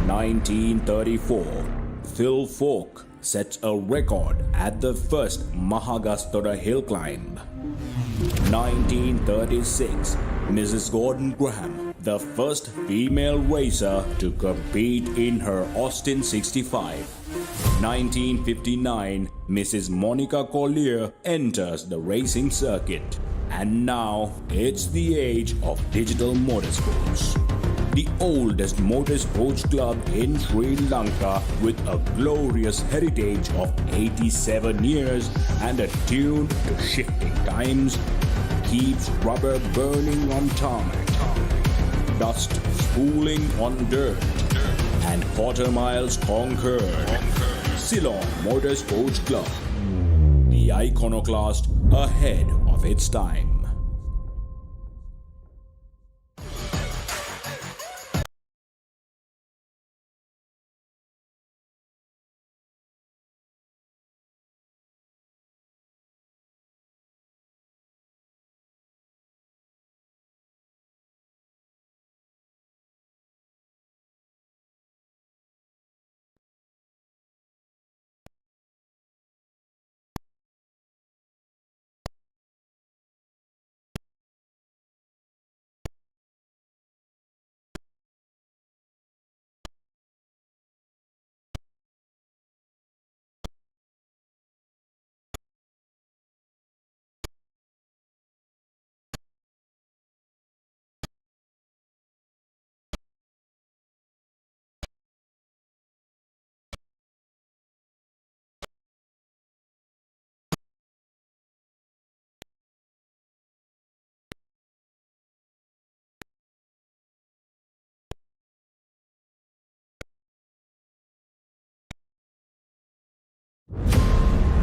1934, Phil Falk sets a record at the first Mahagastota hill climb. 1936, Mrs. Gordon Graham, the first female racer to compete in her Austin 65. 1959, Mrs. Monica Collier enters the racing circuit. And now it's the age of digital motorsports. The oldest motorsports club in Sri Lanka with a glorious heritage of 87 years and attuned to shifting times keeps rubber burning on tarmac, dust spooling on dirt, and quarter miles conquered. Ceylon Motorsports Club, the iconoclast ahead of its time.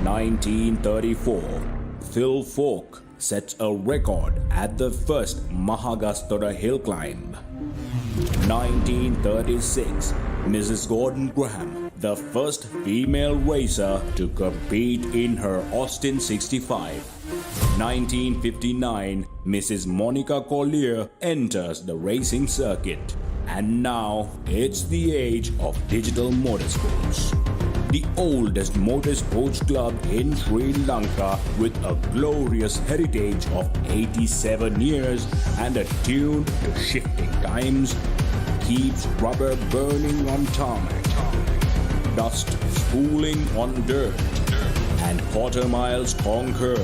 (1934), Phil Falk sets a record at the first Mahagastota hill climb. 1936, Mrs. Gordon Graham, the first female racer to compete in her Austin 65. 1959, Mrs. Monica Collier enters the racing circuit. And now it's the age of digital motorsports. The oldest motorsports club in Sri Lanka with a glorious heritage of 87 years and attuned to shifting times keeps rubber burning on tarmac, dust spooling on dirt, and quarter miles conquered.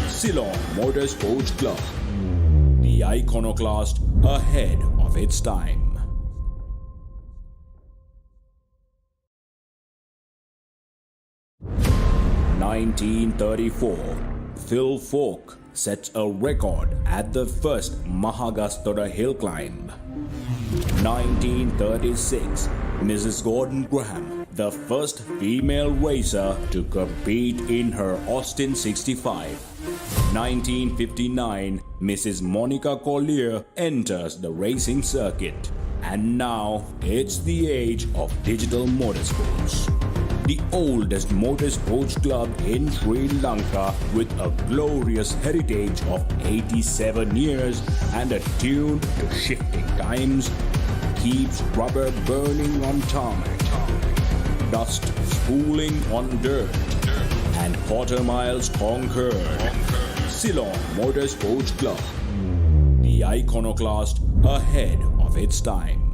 Ceylon Motorsports Club, the iconoclast ahead of its time. 1934, Phil Falk sets a record at the first Mahagastota hill climb. 1936, Mrs. Gordon Graham, the first female racer to compete in her Austin 65. 1959, Mrs. Monica Collier enters the racing circuit. And now it's the age of digital motorsports. The oldest motorsports club in Sri Lanka with a glorious heritage of 87 years and attuned to shifting times keeps rubber burning on tarmac, dust spooling on dirt, and quarter miles conquered. Ceylon Motorsports Club, the iconoclast ahead of its time.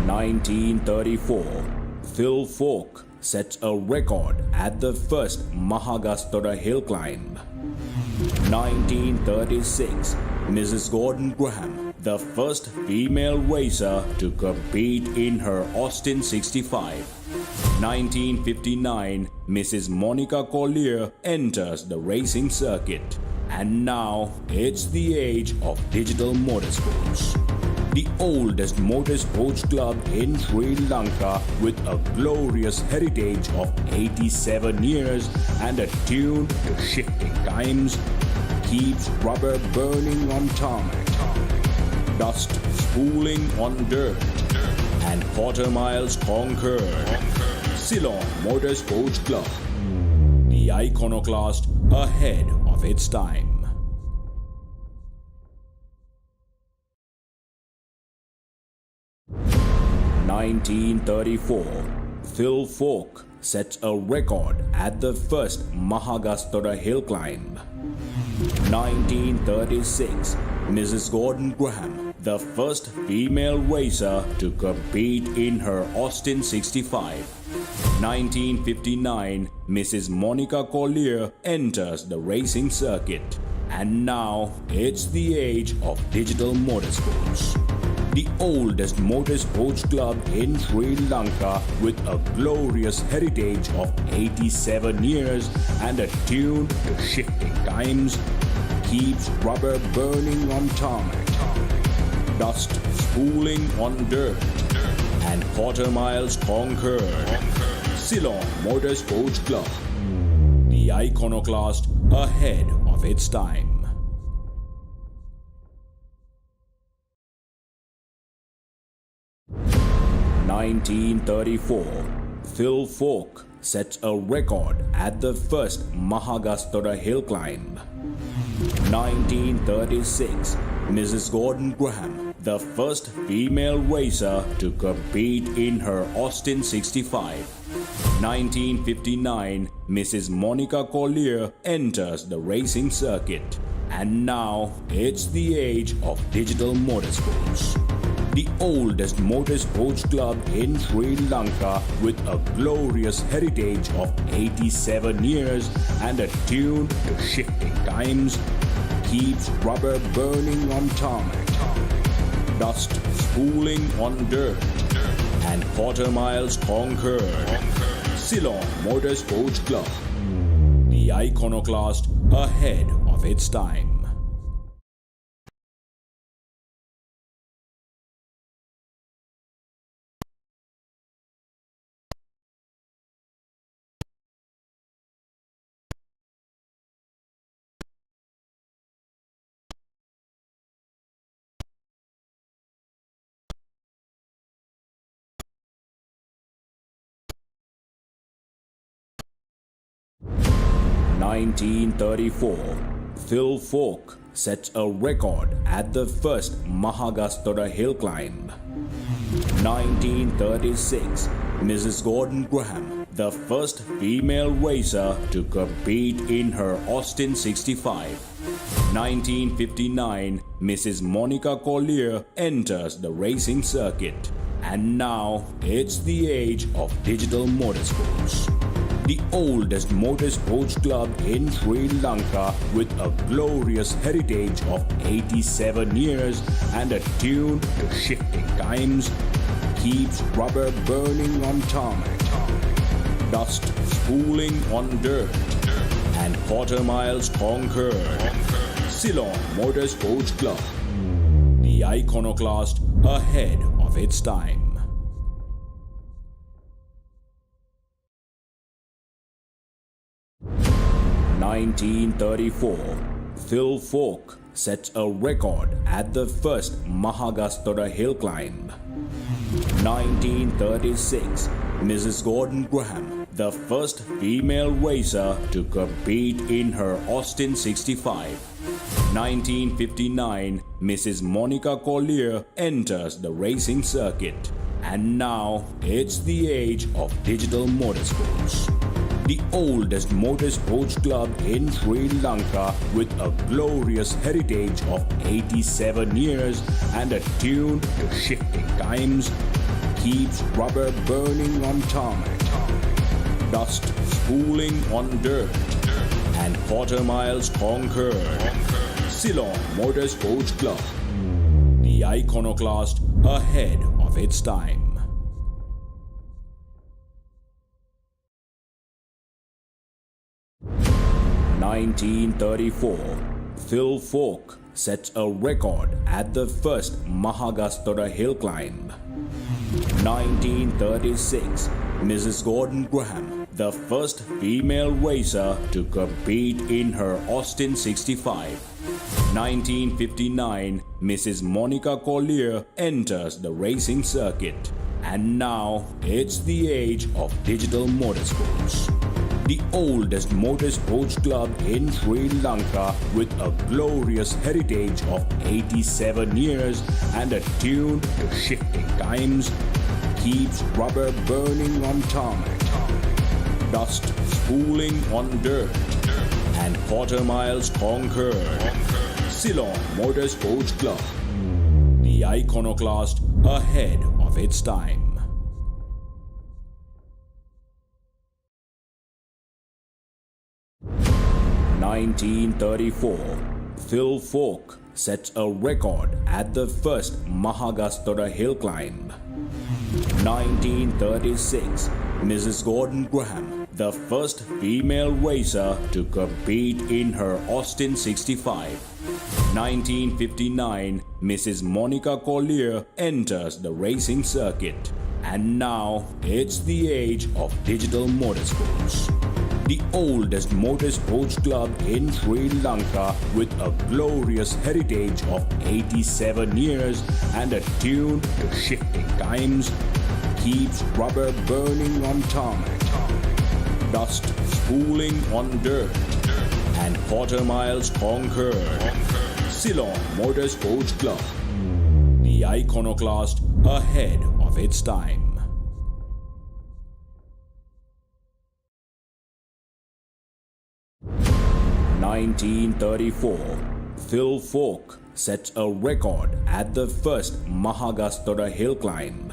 1934, Phil Falk sets a record at the first Mahagastota hill climb. 1936, Mrs. Gordon Graham, the first female racer to compete in her Austin 65. 1959, Mrs. Monica Collier enters the racing circuit. And now it's the age of digital motorsports. The oldest motorsports club in Sri Lanka with a glorious heritage of 87 years and attuned to shifting times keeps rubber burning on tarmac, dust spooling on dirt, and quarter miles conquered. Ceylon Motorsports Club, the iconoclast ahead of its time. 1934, Phil Falk sets a record at the first Mahagastara hill climb. 1936, Mrs. Gordon Graham, the first female racer to compete in her Austin 65. 1959, Mrs. Monica Collier enters the racing circuit. And now it's the age of digital motorsports. The oldest motorsports club in Sri Lanka with a glorious heritage of 87 years and attuned to shifting times keeps rubber burning on tarmac, dust spooling on dirt, and quarter miles conquered. Ceylon Motorsports Club, the iconoclast ahead of its time. In 1934, Phil Falk sets a record at the first Mahagastara hill climb. 1936, Mrs. Gordon Graham, the first female racer to compete in her Austin 65. 1959, Mrs. Monica Collier enters the racing circuit. And now it's the age of digital motorsports. The oldest motorsports club in Sri Lanka with a glorious heritage of 87 years and attuned to shifting times keeps rubber burning on tarmac, dust spooling on dirt, and quarter miles conquered. Ceylon Motorsports Club, the iconoclast ahead of its time. In 1934, Phil Falk sets a record at the first Mahagastara hill climb. 1936, Mrs. Gordon Graham, the first female racer to compete in her Austin 65. 1959, Mrs. Monica Collier enters the racing circuit. And now it's the age of digital motorsports. The oldest motorsports club in Sri Lanka with a glorious heritage of 87 years and attuned to shifting times keeps rubber burning on tarmac, dust spooling on dirt, and quarter miles conquered. Ceylon Motorsports Club, the iconoclast ahead of its time. 1934, Phil Falk sets a record at the first Mahagastara hill climb. 1936, Mrs. Gordon Graham, the first female racer to compete in her Austin 65. 1959, Mrs. Monica Collier enters the racing circuit. And now it's the age of digital motorsports. The oldest motorsports club in Sri Lanka with a glorious heritage of 87 years and attuned to shifting times keeps rubber burning on tarmac, dust spooling on dirt, and quarter miles conquered. Ceylon Motorsports Club, the iconoclast ahead of its time. 1934, Phil Falk sets a record at the first Mahagastara hill climb. 1936, Mrs. Gordon Graham, the first female racer to compete in her Austin 65. 1959, Mrs. Monica Collier enters the racing circuit. And now it's the age of digital motorsports. The oldest motorsports club in Sri Lanka with a glorious heritage of 87 years and attuned to shifting times keeps rubber burning on tarmac, dust spooling on dirt, and quarter miles conquered. Ceylon Motorsports Club, the iconoclast ahead of its time. (1934), Phil Falk sets a record at the first Mahagastota hill climb. 1936, Mrs. Gordon Graham, the first female racer to compete in her Austin 65. 1959, Mrs. Monica Collier enters the racing circuit. And now it's the age of digital motorsports. The oldest motorsports club in Sri Lanka, with a glorious heritage of 87 years and attuned to shifting times, keeps rubber burning on tarmac, dust spooling on dirt, and quarter miles conquered. Ceylon Motorsports Club, the iconoclast ahead of its time. 1934, Phil Falk sets a record at the first Mahagastota hill climb.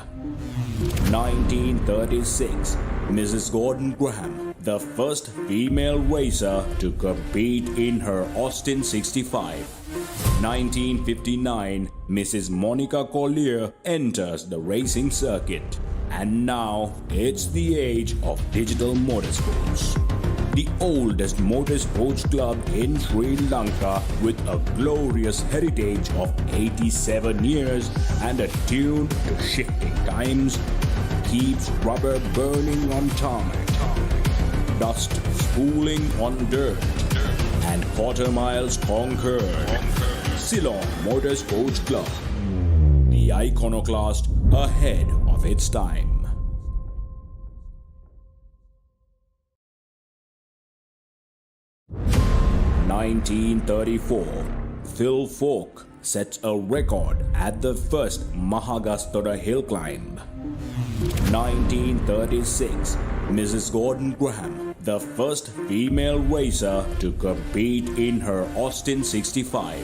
1936, Mrs. Gordon Graham, the first female racer to compete in her Austin 65. 1959, Mrs. Monica Collier enters the racing circuit. And now it's the age of digital motorsports. The oldest motorsports club in Sri Lanka, with a glorious heritage of 87 years and attuned to shifting times, keeps rubber burning on tarmac, dust spooling on dirt, and quarter miles conquered. Ceylon Motorsports Club, the iconoclast ahead of its time. 1934, Phil Falk sets a record at the first Mahagastota hill climb. 1936, Mrs. Gordon Graham, the first female racer to compete in her Austin 65.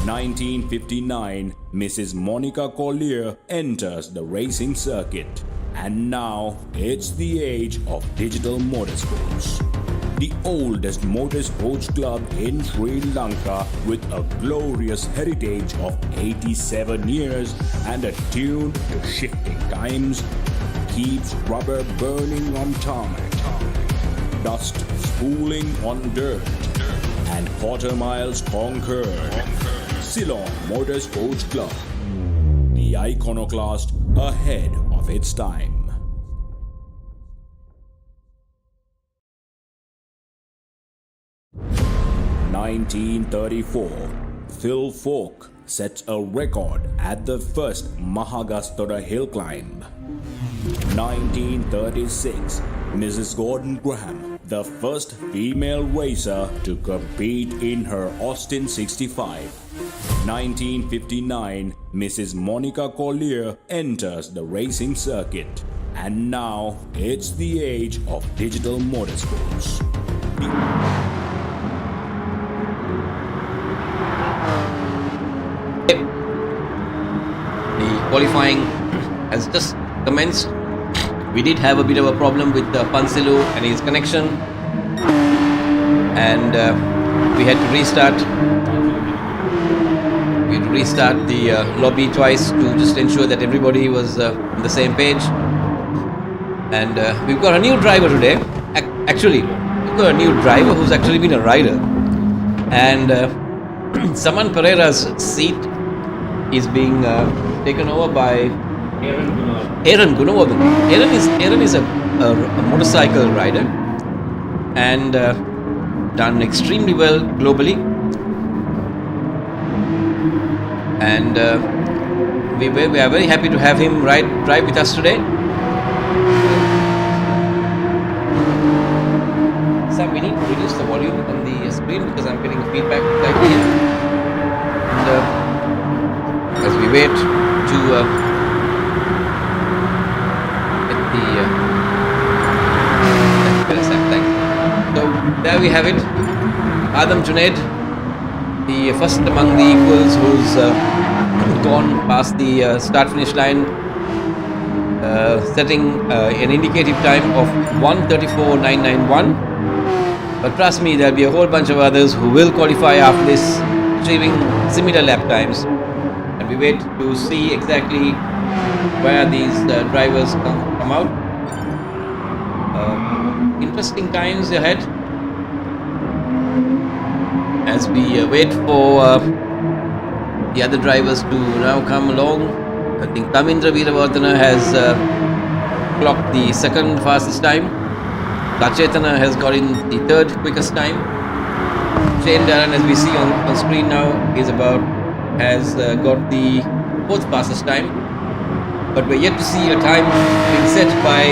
1959, Mrs. Monica Collier enters the racing circuit. And now it's the age of digital motorsports. The oldest motorsports club in Sri Lanka, with a glorious heritage of 87 years and attuned to shifting times, keeps rubber burning on tarmac, dust spooling on dirt, and quarter miles conquered. Ceylon Motorsports Club, the iconoclast ahead of its time. 1934, Phil Falk sets a record at the first Mahagastota hill climb. 1936, Mrs. Gordon Graham, the first female racer to compete in her Austin 65. 1959, Mrs. Monica Collier enters the racing circuit. And now it's the age of digital motorsports. The qualifying has just commenced. We did have a bit of a problem with Pansilu and his connection, and we had to restart. We had to restart the lobby twice to just ensure that everybody was on the same page. And we've got a new driver today. Actually, we've got a new driver who's actually been a rider. And Saman Pereira's seat is being taken over by Aaron Gunawardhan. Aaron is a motorcycle rider and done extremely well globally. And we are very happy to have him drive with us today. Sam, we need to reduce the volume on the screen because I'm getting feedback right here. And as we wait to there we have it. Adam Junaid, the first among the equals who's gone past the start-finish line, setting an indicative time of 1:34.991. But trust me, there'll be a whole bunch of others who will qualify after this, achieving similar lap times. And we wait to see exactly where these drivers come out. Interesting times ahead as we wait for the other drivers to now come along. I think Tamindra Veeravardhana has clocked the second fastest time. Lachetana has got in the third quickest time. Shane Darren, as we see on screen now, has got the fourth fastest time. But we're yet to see a time being set by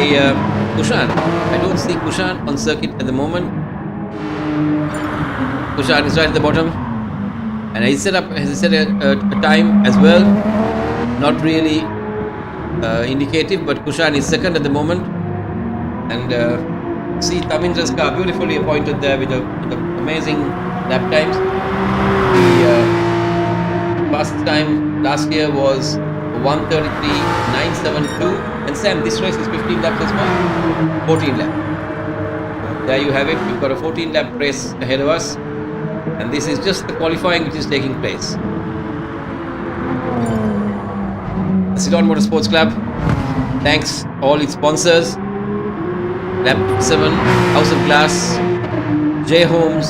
Kushan. I don't see Kushan on circuit at the moment. Kushan is right at the bottom, and he set a time as well. Not really indicative, but Kushan is second at the moment. And see Tamindra's car beautifully appointed there with the amazing lap times. The fastest time last year was 1:33.972. And Sam, this race is 15 laps as well. 14 laps. There you have it. We've got a 14 lap race ahead of us. And this is just the qualifying which is taking place. The Ceylon Motorsports Club thanks all its sponsors. Lap 7, House of Glass, J Homes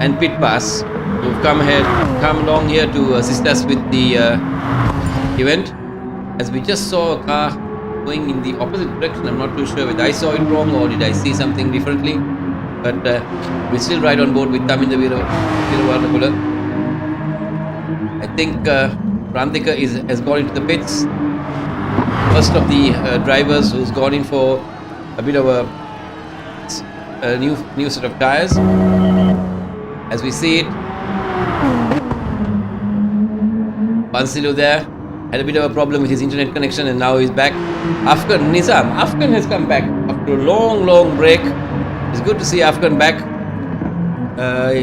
and Pit Pass, who've come along here to assist us with the event. As we just saw a car going in the opposite direction. I'm not too sure whether I saw it wrong or did I see something differently. But we're still right on board with Tamindra Veeravardhana. I think Prantika has gone into the pits. First of the drivers who's gone in for a bit of a new set of tires. As we see it, Pansilu there had a bit of a problem with his internet connection and now he's back. Afghan has come back after a long break. It's good to see Afghan back.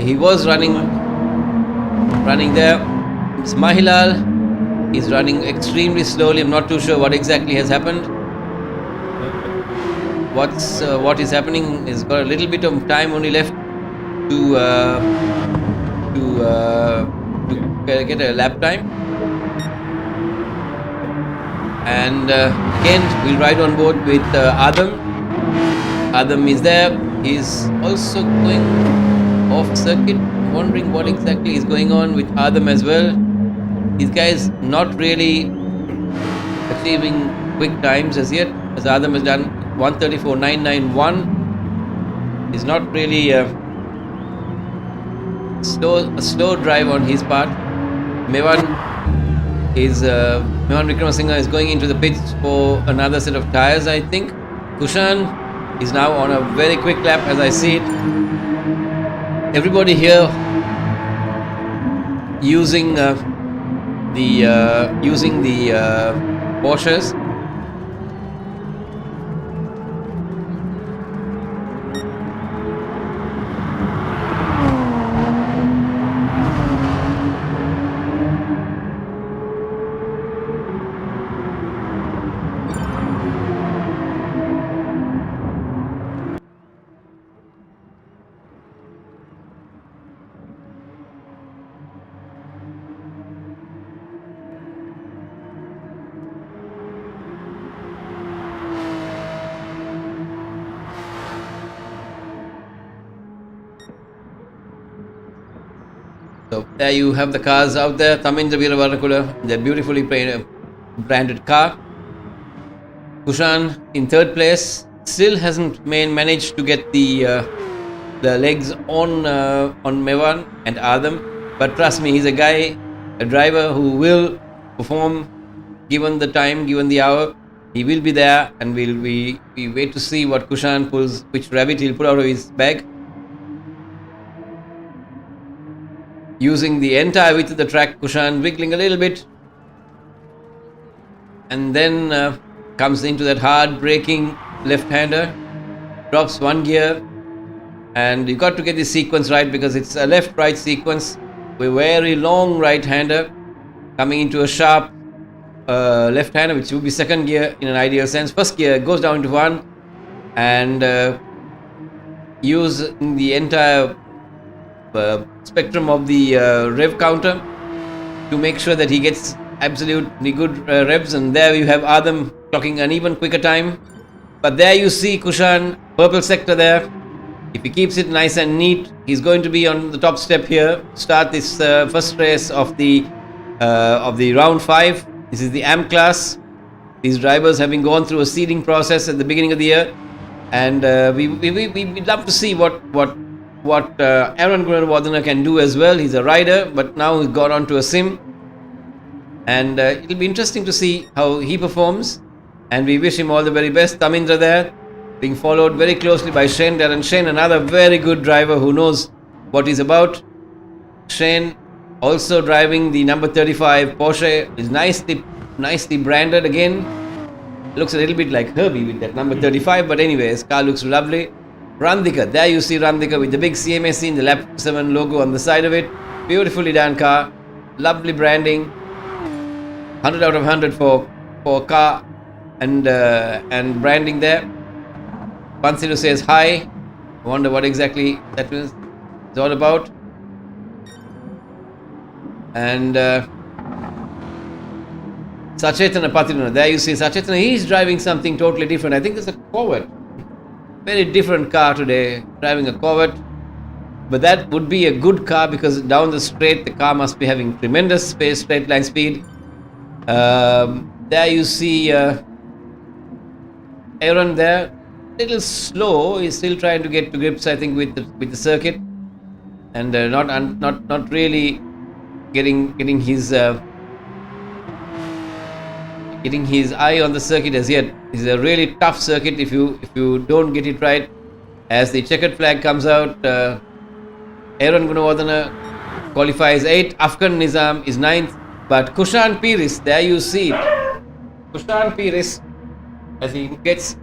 He was running there. It's Mahilal. He's running extremely slowly. I'm not too sure what exactly has happened. What is happening is got a little bit of time only left to get a lap time. And again, we'll ride on board with Adam. Adam is there. He's also going off circuit. Wondering what exactly is going on with Adam as well. These guys not really achieving quick times as yet. As Adam has done 1:34.991. Is not really a slow drive on his part. Mevan Vikramasinghe is going into the pits for another set of tires, I think. Kushan is now on a very quick lap as I see it. Everybody here using the Porsches. So there you have the cars out there. Tamindra Veeravardhana, their beautifully branded car. Kushan in third place, still hasn't managed to get the legs on Mevan and Adam. But trust me, he's a driver who will perform given the time, given the hour. He will be there, and we wait to see what Kushan pulls, which rabbit he'll pull out of his bag. Using the entire width of the track, Kushan wiggling a little bit, and then comes into that hard braking left-hander, drops one gear, And you got to get this sequence right because it's a left-right sequence. We're very long right-hander coming into a sharp left-hander, which would be second gear in an ideal sense. First gear goes down into one, and use the entire spectrum of the rev counter to make sure that he gets absolutely good revs. And there you have Adam clocking an even quicker time. But there you see Kushan, purple sector there. If he keeps it nice and neat, he's going to be on the top step here. Start this first race of the round 5. This is the AM class. These drivers having gone through a seeding process at the beginning of the year, and we'd love to see what Aaron Gunawardena can do as well. He's a rider, but now he's got onto a sim, and it'll be interesting to see how he performs. And we wish him all the very best. Tamindra there, being followed very closely by Shane there, and Shane, another very good driver who knows what he's about. Shane also driving the number 35 Porsche, is nicely branded again. Looks a little bit like Herbie with that number 35, but anyways, car looks lovely. Randika, there you see Randika with the big Cmsc in the Lap 7 logo on the side of it. Beautifully done car, lovely branding. 100 out of 100 for car and branding there. Pansilu says hi. I wonder what exactly that is all about. And Sachetana Patirana, there you see Sachetana, he's driving something totally different. I think it's a Corvette. Very different car today, driving a Corvette. But that would be a good car because down the straight, the car must be having tremendous straight line speed. There you see Aaron there, little slow. He's still trying to get to grips, I think, with the circuit, and not really getting his eye on the circuit as yet. It's a really tough circuit if you don't get it right. As the checkered flag comes out, Aaron Gunawardena qualifies 8th, Afghan Nizam is 9th, but Kushan Piris, there you see Kushan Piris as he gets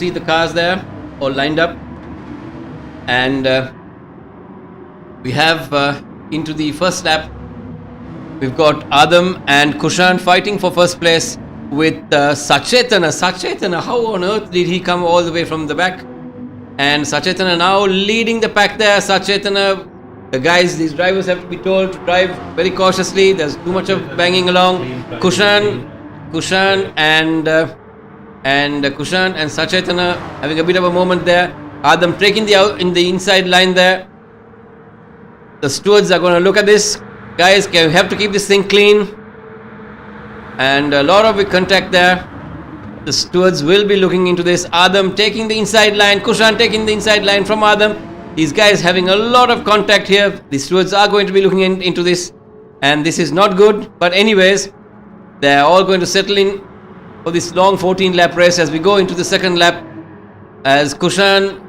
see the cars there all lined up, and we have into the first lap. We've got Adam and Kushan fighting for first place with Sachetana. Sachetana, how on earth did he come all the way from the back? And Sachetana now leading the pack there. Sachetana, the guys, these drivers have to be told to drive very cautiously. There's too much of banging along. Kushan and Sachetana having a bit of a moment there. Adam taking in the inside line there. The stewards are going to look at this. Guys, we have to keep this thing clean. And a lot of contact there. The stewards will be looking into this. Adam taking the inside line. Kushan taking the inside line from Adam. These guys having a lot of contact here. The stewards are going to be looking into this. And this is not good. But anyways, they are all going to settle in for this long 14 lap race as we go into the second lap. As Kushan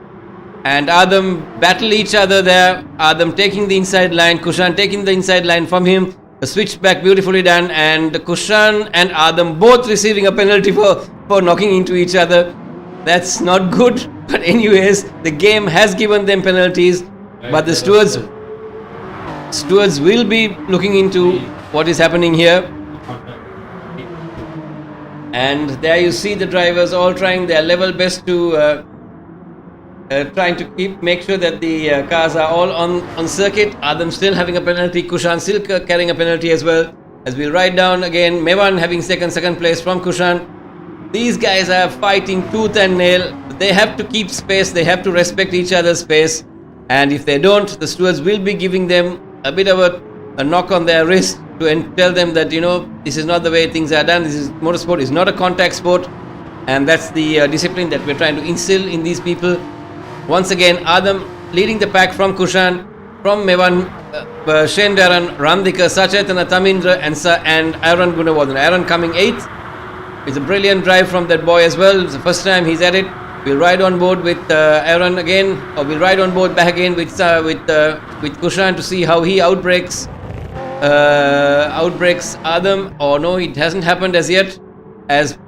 and Adam battle each other there. Adam taking the inside line, Kushan taking the inside line from him. The switchback beautifully done, and Kushan and Adam both receiving a penalty for knocking into each other. That's not good. But anyways, the game has given them penalties. But the stewards will be looking into what is happening here. And there you see the drivers all trying their level best to trying to make sure that the cars are all on circuit. Adam still having a penalty, Kushan still carrying a penalty as well. As we ride down again, Mevan having second place from Kushan. These guys are fighting tooth and nail. They have to keep space, they have to respect each other's space, and if they don't, the stewards will be giving them a bit of a knock on their wrist to tell them that, you know, this is not the way things are done. This is motorsport, is not a contact sport, and that's the discipline that we're trying to instill in these people. Once again, Adam leading the pack from Kushan, from Mevan, Shane Darren, Randhika, Sachetana, Tamindra and Aaron Gunawardhan. Aaron coming 8th. It's a brilliant drive from that boy as well. It's the first time he's at it. We'll ride on board with Aaron again, or we'll ride on board back again with Kushan to see how he outbreaks Adam. Oh no, it hasn't happened as yet.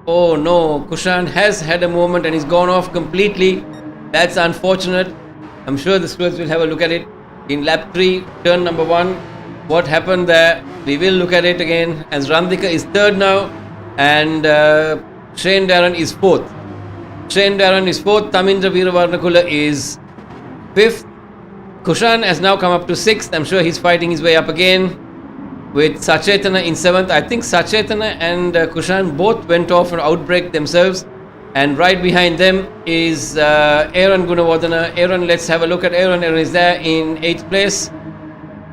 Oh no, Kushan has had a moment and he's gone off completely. That's unfortunate. I'm sure the stewards will have a look at it in lap 3, turn number 1. What happened there? We will look at it again. As Randhika is 3rd now, and Shane Darren is 4th. Tamindra Veeravarnakula is 5th. Kushan has now come up to 6th. I'm sure he's fighting his way up again with Sachetana in 7th. I think Sachetana and Kushan both went off and outbreak themselves. And right behind them is Aaron Gunawardhana. Aaron, let's have a look at Aaron. Aaron is there in 8th place.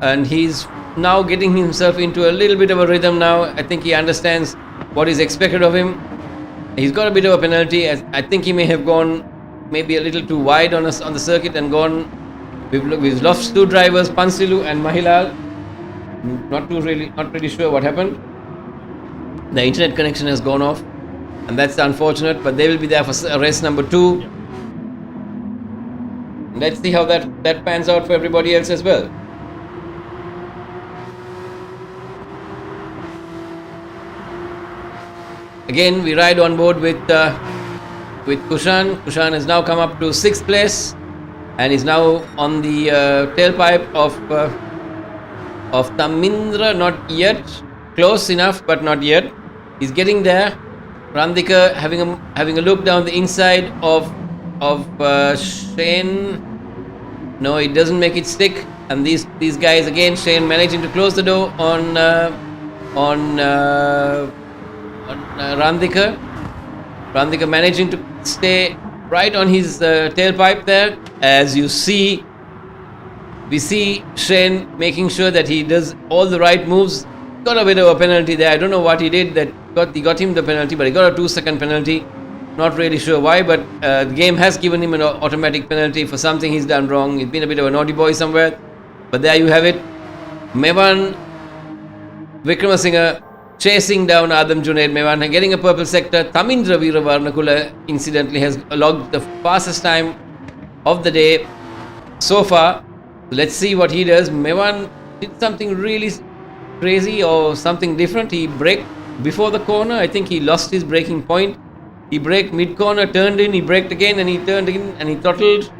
And he's now getting himself into a little bit of a rhythm now. I think he understands what is expected of him. He's got a bit of a penalty. I think he may have gone maybe a little too wide on the circuit and gone. We've lost 2 drivers, Pansilu and Mahilal. Not really sure what happened. The internet connection has gone off. And that's unfortunate, but they will be there for race number 2. Let's see how that pans out for everybody else as well. Again, we ride on board with Kushan. Kushan has now come up to 6th place and is now on the tailpipe of Tamindra. Not yet, close enough, but not yet. He's getting there. Randhika having a look down the inside of Shane. No, it doesn't make it stick. And these guys again, Shane managing to close the door on Randhika. Randhika managing to stay right on his tailpipe there. As you see, we see Shane making sure that he does all the right moves. Got a bit of a penalty there. I don't know what he did that got him the penalty, but he got a 2-second penalty. Not really sure why, but the game has given him an automatic penalty for something he's done wrong. He's been a bit of a naughty boy somewhere. But there you have it. Mevan Vikramasinghe chasing down Adam Junaid. Mevan getting a purple sector. Tamindra Veeravarnakula incidentally has logged the fastest time of the day so far. Let's see what he does. Mevan did something really crazy or something different. He braked before the corner. I think he lost his braking point He braked mid-corner, turned in, he braked again, and he turned in, and he throttled.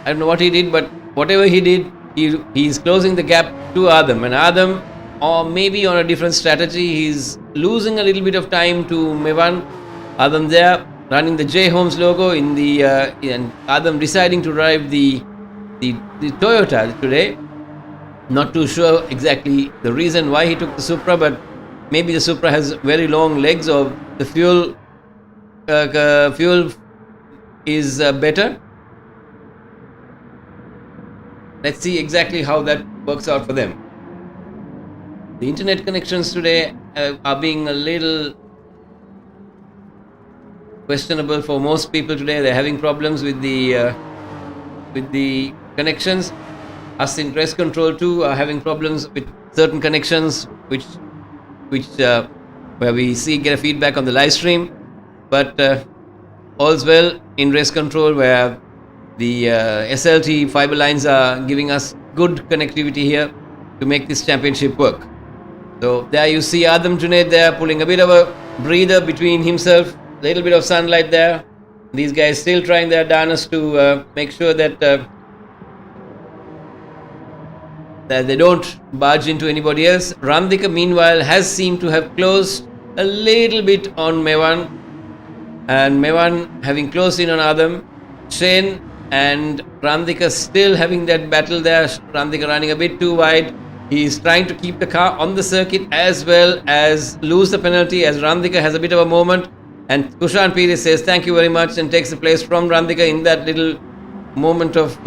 I don't know what he did, but whatever he did, he's closing the gap to Adam. And Adam, or maybe on a different strategy, he's losing a little bit of time to Mevan. Adam there, running the J Holmes logo in the and Adam deciding to drive the Toyota today. Not too sure exactly the reason why he took the Supra, but maybe the Supra has very long legs, or the fuel is better. Let's see exactly how that works out for them. The internet connections today are being a little questionable for most people today. They're having problems with the connections. Us in Press Control too are having problems with certain connections, which where we get a feedback on the live stream. But all's well in Race Control, where the SLT fiber lines are giving us good connectivity here to make this championship work. So there you see Adam Junaid there pulling a bit of a breather between himself, a little bit of sunlight there. These guys still trying their darnest to make sure that they don't barge into anybody else. Randika meanwhile has seemed to have closed a little bit on Mevan, and Mevan having closed in on Adam. Shane and Randika still having that battle there. Randika running a bit too wide. He is trying to keep the car on the circuit as well as lose the penalty, as Randika has a bit of a moment, and Kushan Pires says thank you very much and takes the place from Randika in that little moment of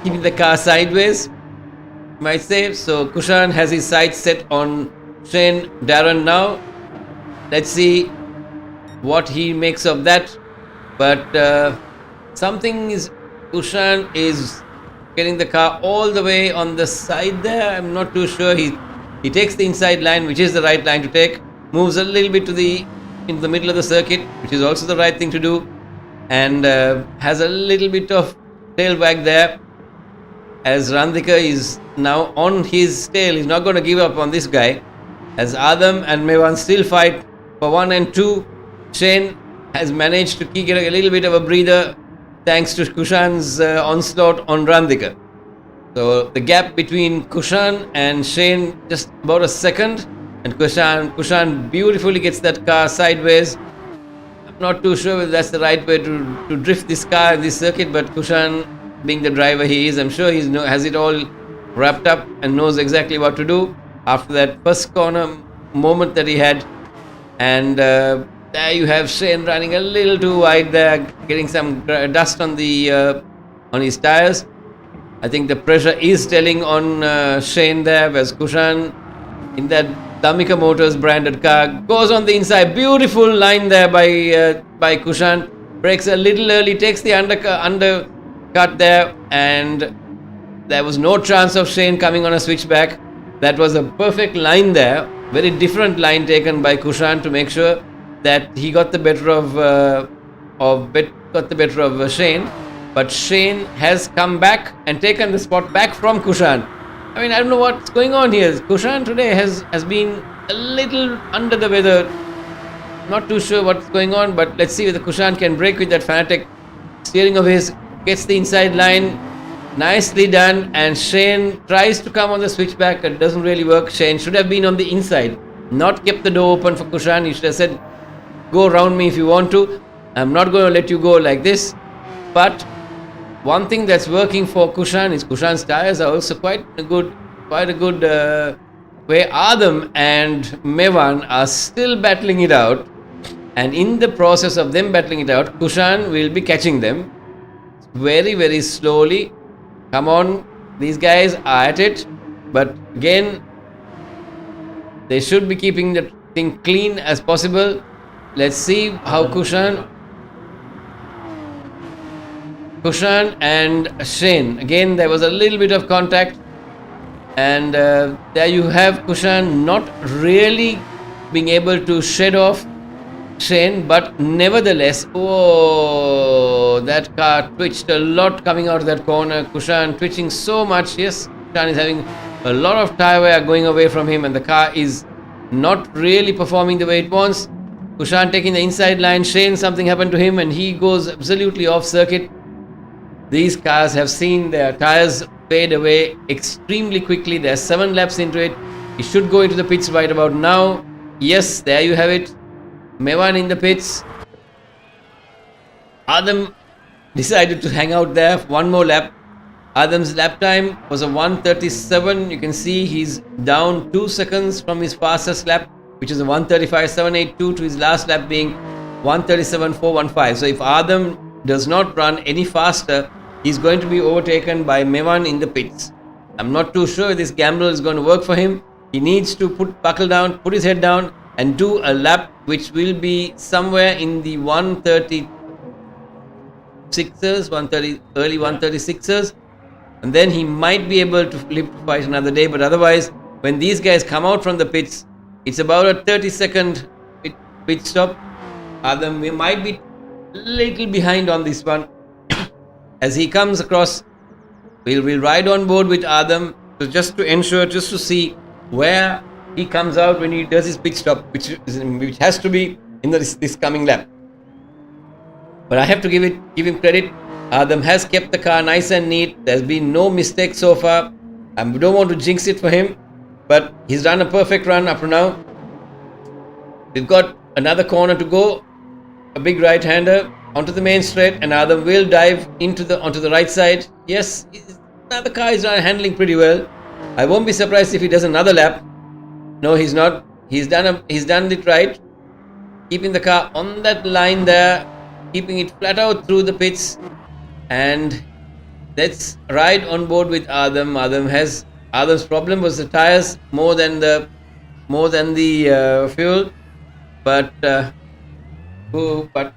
keeping the car sideways, you might say. So Kushan has his sights set on Shane Darren now. Let's see what he makes of that. But Kushan is getting the car all the way on the side there. I'm not too sure. He takes the inside line, which is the right line to take, moves a little bit into the middle of the circuit, which is also the right thing to do, and has a little bit of tail wag there, as Randika is now on his tail. He's not going to give up on this guy, as Adam and Mevan still fight for 1 and 2. Shane has managed to get a little bit of a breather thanks to Kushan's onslaught on Randika. So the gap between Kushan and Shane just about a second, and Kushan beautifully gets that car sideways. I'm not too sure whether that's the right way to drift this car in this circuit, but Kushan, being the driver he is, I'm sure he has it all wrapped up and knows exactly what to do after that first corner moment that he had. And there you have Shane running a little too wide there, getting some dust on his tires. I think the pressure is telling on Shane there, whereas Kushan in that Damika Motors branded car goes on the inside. Beautiful line there by Kushan. Brakes a little early, takes the undercut there, and there was no chance of Shane coming on a switchback. That was a perfect line there. Very different line taken by Kushan to make sure that he got the better of Shane. But Shane has come back and taken the spot back from Kushan. I mean, I don't know what's going on here. Kushan today has been a little under the weather. Not too sure what's going on, but let's see whether Kushan can break with that Fanatec steering of his. Gets the inside line. Nicely done. And Shane tries to come on the switchback. It doesn't really work. Shane should have been on the inside. Not kept the door open for Kushan. He should have said, go around me if you want to. I'm not going to let you go like this. But one thing that's working for Kushan is Kushan's tires are also quite a good way. Adam and Mevan are still battling it out, and in the process of them battling it out, Kushan will be catching them very, very slowly. Come on, these guys are at it, but again, they should be keeping the thing clean as possible. Let's see how Kushan and Shane. Again, there was a little bit of contact, and there you have Kushan not really being able to shed off Shane, but nevertheless, that car twitched a lot coming out of that corner. Kushan twitching so much. Yes, Kushan is having a lot of tire wear going away from him, and the car is not really performing the way it wants. Kushan taking the inside line. Shane, something happened to him and he goes absolutely off circuit. These cars have seen their tires fade away extremely quickly. They're 7 laps into it. He should go into the pits right about now. Yes, there you have it. Mevan in the pits. Adam decided to hang out there for one more lap. Adam's lap time was a 1:37. You can see he's down 2 seconds from his fastest lap, which is a 1:35.782, to his last lap being 1:37.415. So if Adam does not run any faster, he's going to be overtaken by Mevan in the pits. I'm not too sure if this gamble is going to work for him. He needs to buckle down, put his head down, and do a lap which will be somewhere in the 1:36ers, early 1:36ers, and then he might be able to live to fight another day. But otherwise, when these guys come out from the pits, it's about a 30-second pit stop. Adam, we might be a little behind on this one. As he comes across, we'll ride on board with Adam just to ensure, just to see where he comes out when he does his pit stop, which has to be in this coming lap. But I have to give him credit. Adam has kept the car nice and neat. There's been no mistake so far. I don't want to jinx it for him, but he's done a perfect run up to now. We've got another corner to go, a big right-hander onto the main straight, and Adam will dive onto the right side. Yes, now the car is handling pretty well. I won't be surprised if he does another lap. No, he's not. He's done it right, keeping the car on that line there, keeping it flat out through the pits. And let's ride on board with Adam. Adam's problem was the tires more than the fuel, but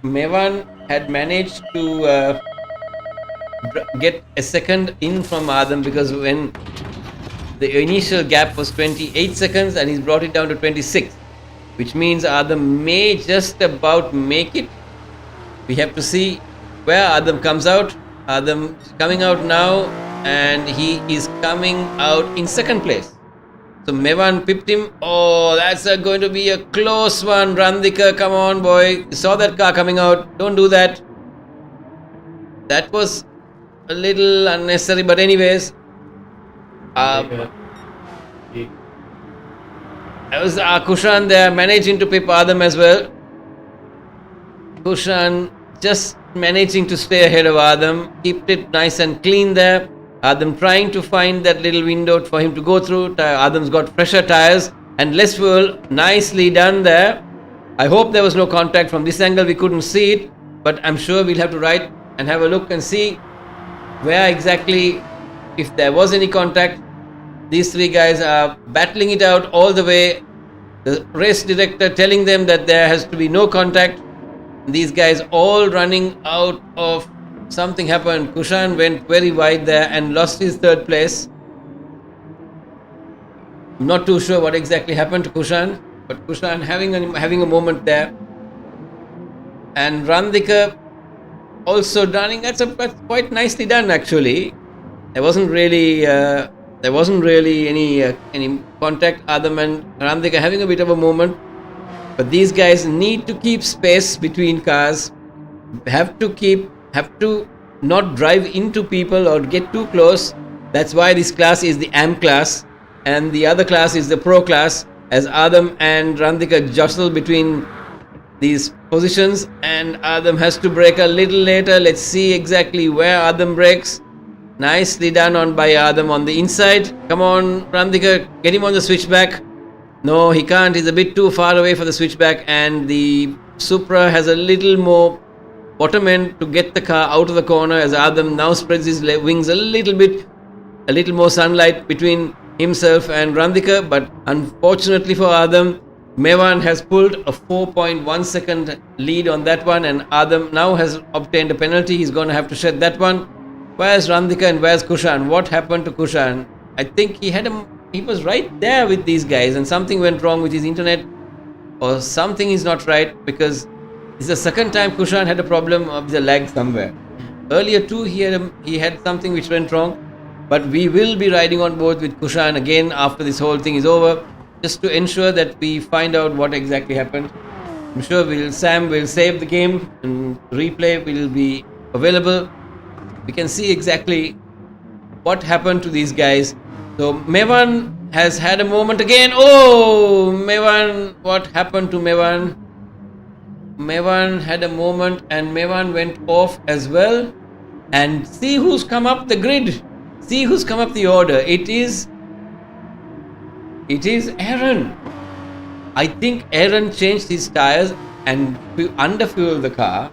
Mevan had managed to get a second in from Adam, because when the initial gap was 28 seconds and he's brought it down to 26, which means Adam may just about make it. We have to see where Adam comes out. Adam is coming out now, and he is coming out in second place. So Mevan pipped him. Oh, that's going to be a close one. Randika, come on, boy. You saw that car coming out. Don't do that. That was a little unnecessary, but anyways. That was Kushan there, managing to pip Adam as well. Kushan just managing to stay ahead of Adam, keep it nice and clean there. Adam trying to find that little window for him to go through. Adam's got fresher tires and less fuel. Nicely done there. I hope there was no contact from this angle. We couldn't see it, but I'm sure we'll have to ride and have a look and see where exactly, if there was any contact. These three guys are battling it out all the way. The race director telling them that there has to be no contact. These guys all running out of something happened. Kushan went very wide there and lost his third place. I'm not too sure what exactly happened to Kushan, but Kushan having a moment there. And Randika also running. That's quite nicely done actually. There wasn't really any contact. Adam and Randika having a bit of a moment. But these guys need to keep space between cars, have to not drive into people or get too close. That's why this class is the AM class and the other class is the Pro class, as Adam and Randika jostle between these positions, and Adam has to brake a little later. Let's see exactly where Adam brakes. Nicely done by Adam on the inside. Come on, Randika, get him on the switchback. No, he can't. He's a bit too far away for the switchback, and the Supra has a little more bottom end to get the car out of the corner, as Adam now spreads his wings a little more sunlight between himself and Randika. But unfortunately for Adam, Mevan has pulled a 4.1 second lead on that one, and Adam now has obtained a penalty. He's going to have to shed that one. Where's Randika and where's Kushan? What happened to Kushan? I think he was right there with these guys, and something went wrong with his internet, or something is not right, because it's the second time Kushan had a problem of the lag somewhere. Earlier too, he had something which went wrong, but we will be riding on board with Kushan again after this whole thing is over. just to ensure that we find out what exactly happened. I'm sure Sam will save the game and replay will be available. We can see exactly what happened to these guys. So Mevan has had a moment again. Oh, Mevan, what happened to Mevan? Mevan had a moment and Mevan went off as well. And see who's come up the grid. See who's come up the order. It is Aaron. I think Aaron changed his tires and underfueled the car.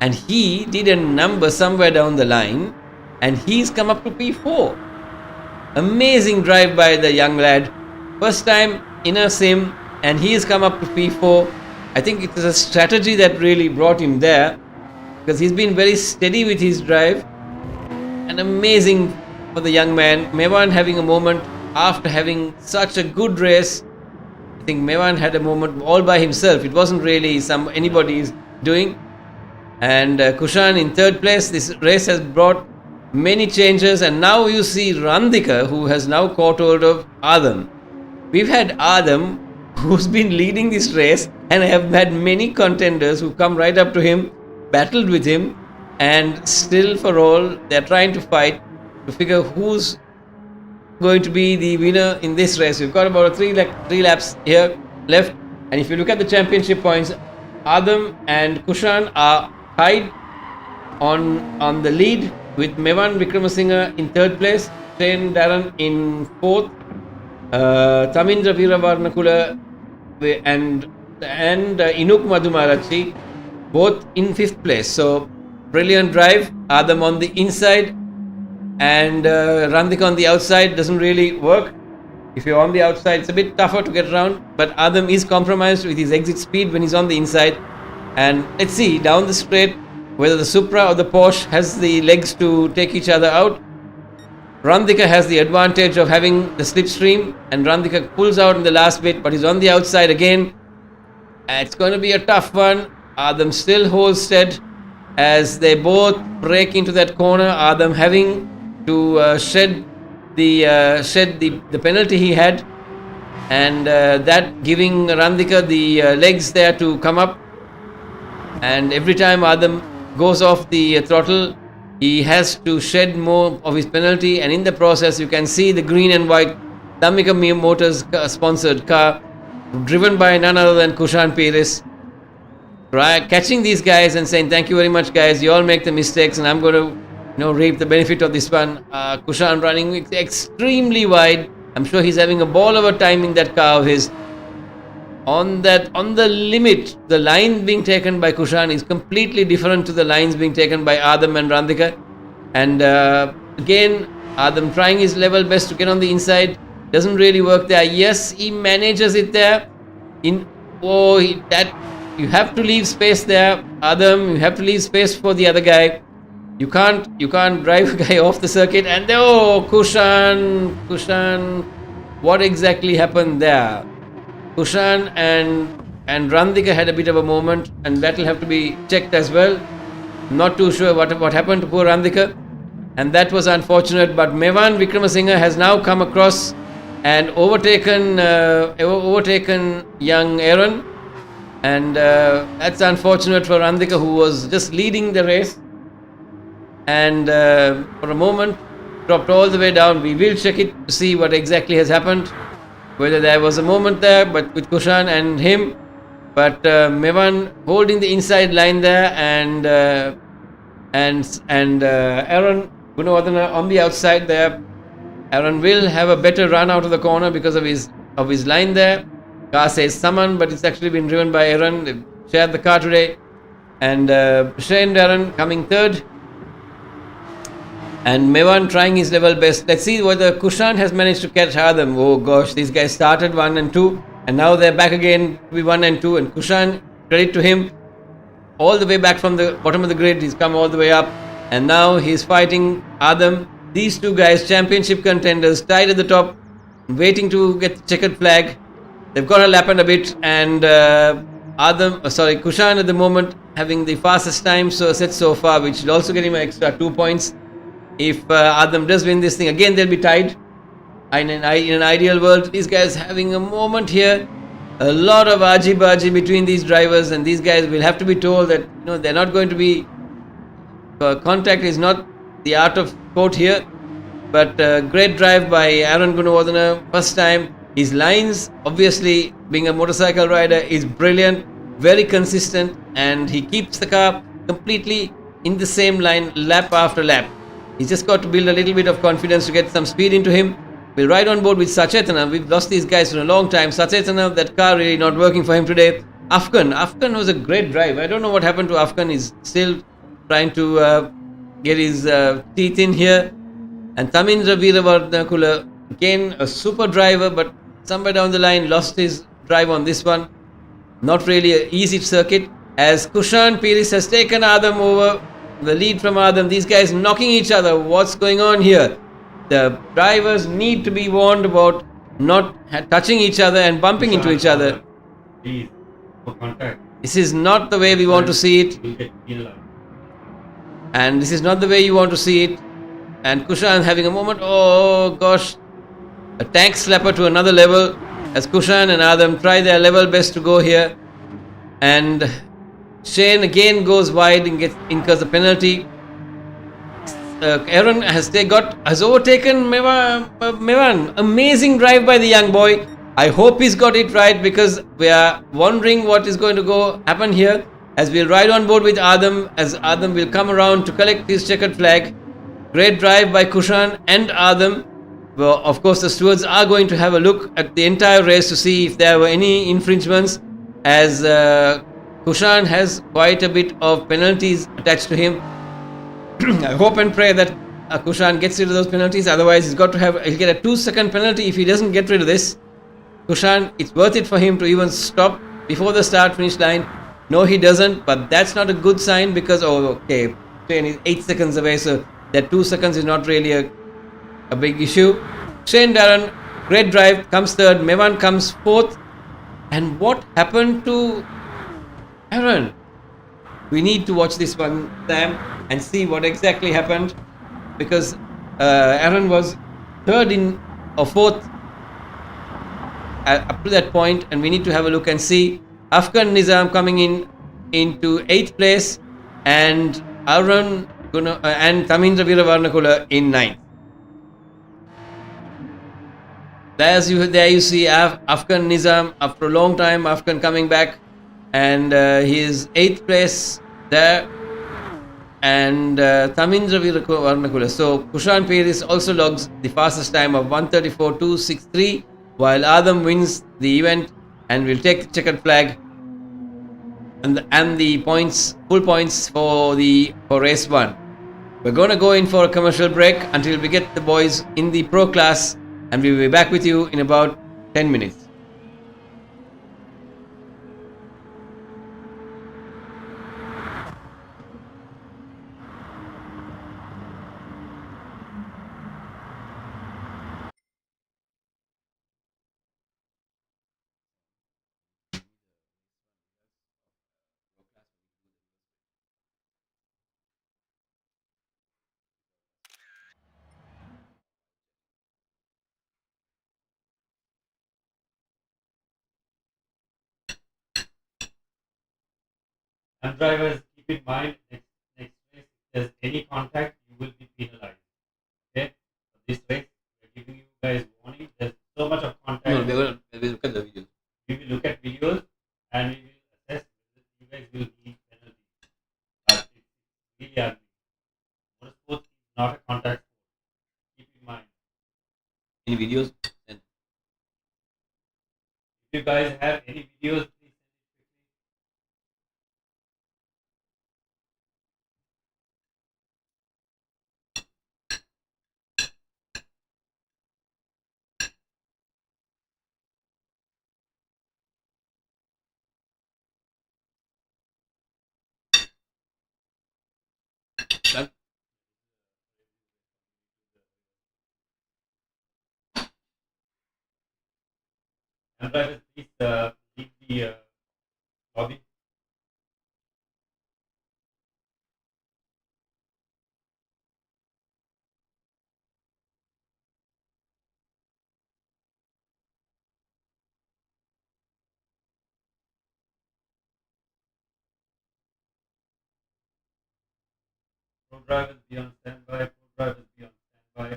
And he did a number somewhere down the line. And he's come up to P4. Amazing drive by the young lad. First time in a sim, and he's come up to P4. I think it was a strategy that really brought him there, because he's been very steady with his drive. And amazing for the young man. Mevan having a moment after having such a good race. I think Mevan had a moment all by himself. It wasn't really anybody's doing. And Kushan in third place. This race has brought many changes, and now you see Randika, who has now caught hold of Adam. We've had Adam, who's been leading this race, and have had many contenders who come right up to him, battled with him, and still for all, they're trying to fight to figure who's going to be the winner in this race. We've got about three laps here left, and if you look at the championship points, Adam and Kushan are tied on the lead, with Mevan Vikramasinghe in third place, Shane Darren in fourth, Tamindra Veeravarnakula and Inuk Madhumarachi both in fifth place. So brilliant drive. Adam on the inside and Randika on the outside. Doesn't really work. If you're on the outside, it's a bit tougher to get around, but Adam is compromised with his exit speed when he's on the inside. And let's see down the straight whether the Supra or the Porsche has the legs to take each other out. Randika has the advantage of having the slipstream, and Randika pulls out in the last bit, but he's on the outside again. It's going to be a tough one. Adam still holds stead as they both break into that corner. Adam having to shed the penalty he had, and that giving Randika the legs there to come up. And every time Adam goes off the throttle, he has to shed more of his penalty, and in the process you can see the green and white Dhammika Motors sponsored car driven by none other than Kushan Perez, catching these guys and saying, thank you very much guys, you all make the mistakes and I'm going to reap the benefit of this one. Kushan running extremely wide. I'm sure he's having a ball of a time in that car of his. On the limit, the line being taken by Kushan is completely different to the lines being taken by Adam and Randika. And again, Adam trying his level best to get on the inside. Doesn't really work there. Yes, he manages it there. You have to leave space there, Adam. You have to leave space for the other guy. You can't drive a guy off the circuit. And Kushan, what exactly happened there? Kushan and Randika had a bit of a moment, and that will have to be checked as well. Not too sure what happened to poor Randika, and that was unfortunate. But Mevan Vikramasinghe has now come across and overtaken young Aaron, and that's unfortunate for Randika, who was just leading the race, and for a moment dropped all the way down. We will check it to see what exactly has happened, whether there was a moment there, but with Kushan and him. But Mevan holding the inside line there, and Aaron Gunawardena on the outside there. Aaron will have a better run out of the corner because of his line there. Car says Saman, but it's actually been driven by Aaron. They've shared the car today. And Shane Darren coming third. And Mevan trying his level best. Let's see whether Kushan has managed to catch Adam. Oh gosh, these guys started 1 and 2, and now they're back again to be 1 and 2. And Kushan, credit to him, all the way back from the bottom of the grid, he's come all the way up, and now he's fighting Adam. These two guys, championship contenders, tied at the top, waiting to get the checkered flag. They've got a lap and a bit, and Kushan at the moment having the fastest time set so far, which will also get him an extra 2 points. If Adam does win this thing, again they'll be tied. in an ideal world, these guys having a moment here. A lot of argy-bargy between these drivers, and these guys will have to be told that they're not going to be. Contact is not the art of sport here, but great drive by Aaron Gunawardena. First time, his lines, obviously being a motorcycle rider, is brilliant, very consistent, and he keeps the car completely in the same line lap after lap. He's just got to build a little bit of confidence to get some speed into him. We'll ride on board with Sachetana. We've lost these guys for a long time. Sachetana, that car really not working for him today. Afghan was a great drive. I don't know what happened to Afghan. He's still trying to get his teeth in here. And Tamindra Veeravarnakula, again a super driver, but somewhere down the line lost his drive on this one. Not really an easy circuit, as Kushan Piris has taken Adam over the lead from Adam. These guys knocking each other. What's going on here? The drivers need to be warned about not touching each other and bumping into each other. Please, no contact. This is not the way we want to see it. You'll get penalized. And this is not the way you want to see it. And Kushan having a moment. Oh gosh, a tank slapper to another level, as Kushan and Adam try their level best to go here. And Shane again goes wide and incurs a penalty. Aaron has overtaken Mevan. Amazing drive by the young boy. I hope he's got it right, because we are wondering what is going to happen here, as we'll ride on board with Adam, as Adam will come around to collect his checkered flag. Great drive by Kushan and Adam. Well, of course, the stewards are going to have a look at the entire race to see if there were any infringements, as Kushan has quite a bit of penalties attached to him. I hope and pray that Kushan gets rid of those penalties. Otherwise, he'll get a 2-second penalty if he doesn't get rid of this. Kushan, it's worth it for him to even stop before the start finish line. No, he doesn't, but that's not a good sign, because train is 8 seconds away, so that 2 seconds is not really a big issue. Shane Darren, great drive, comes third. Mevan comes fourth. And what happened to Aaron? We need to watch this one, Sam, and see what exactly happened, because Aaron was third or fourth up to that point, and we need to have a look and see. Afghan Nizam coming into 8th place, and Aaron and Tamindra Veeravarnakula in 9th. There you see Afghan Nizam, after a long time, Afghan coming back, and he is 8th place there, and Tamindra Veeravarnakula. So Kushan Piris also logs the fastest time of 1:34.263, while Adam wins the event and will take the checkered flag and the points, full points for race 1. We're going to go in for a commercial break until we get the boys in the pro class, and we'll be back with you in about 10 minutes. And drivers, keep in mind, next race, if there's any contact, you will be penalized. Okay? So this race, we're giving you guys warning. There's so much of contact. No, we'll look at the video. We will look at videos and we will assess whether you guys will need penalties. But it's really ugly. Motorsport is not a contact sport. Keep in mind. Any videos? If you guys have any videos, please Done? and drivers, please leave the lobby. drivers be on standby, pro-drivers be on standby.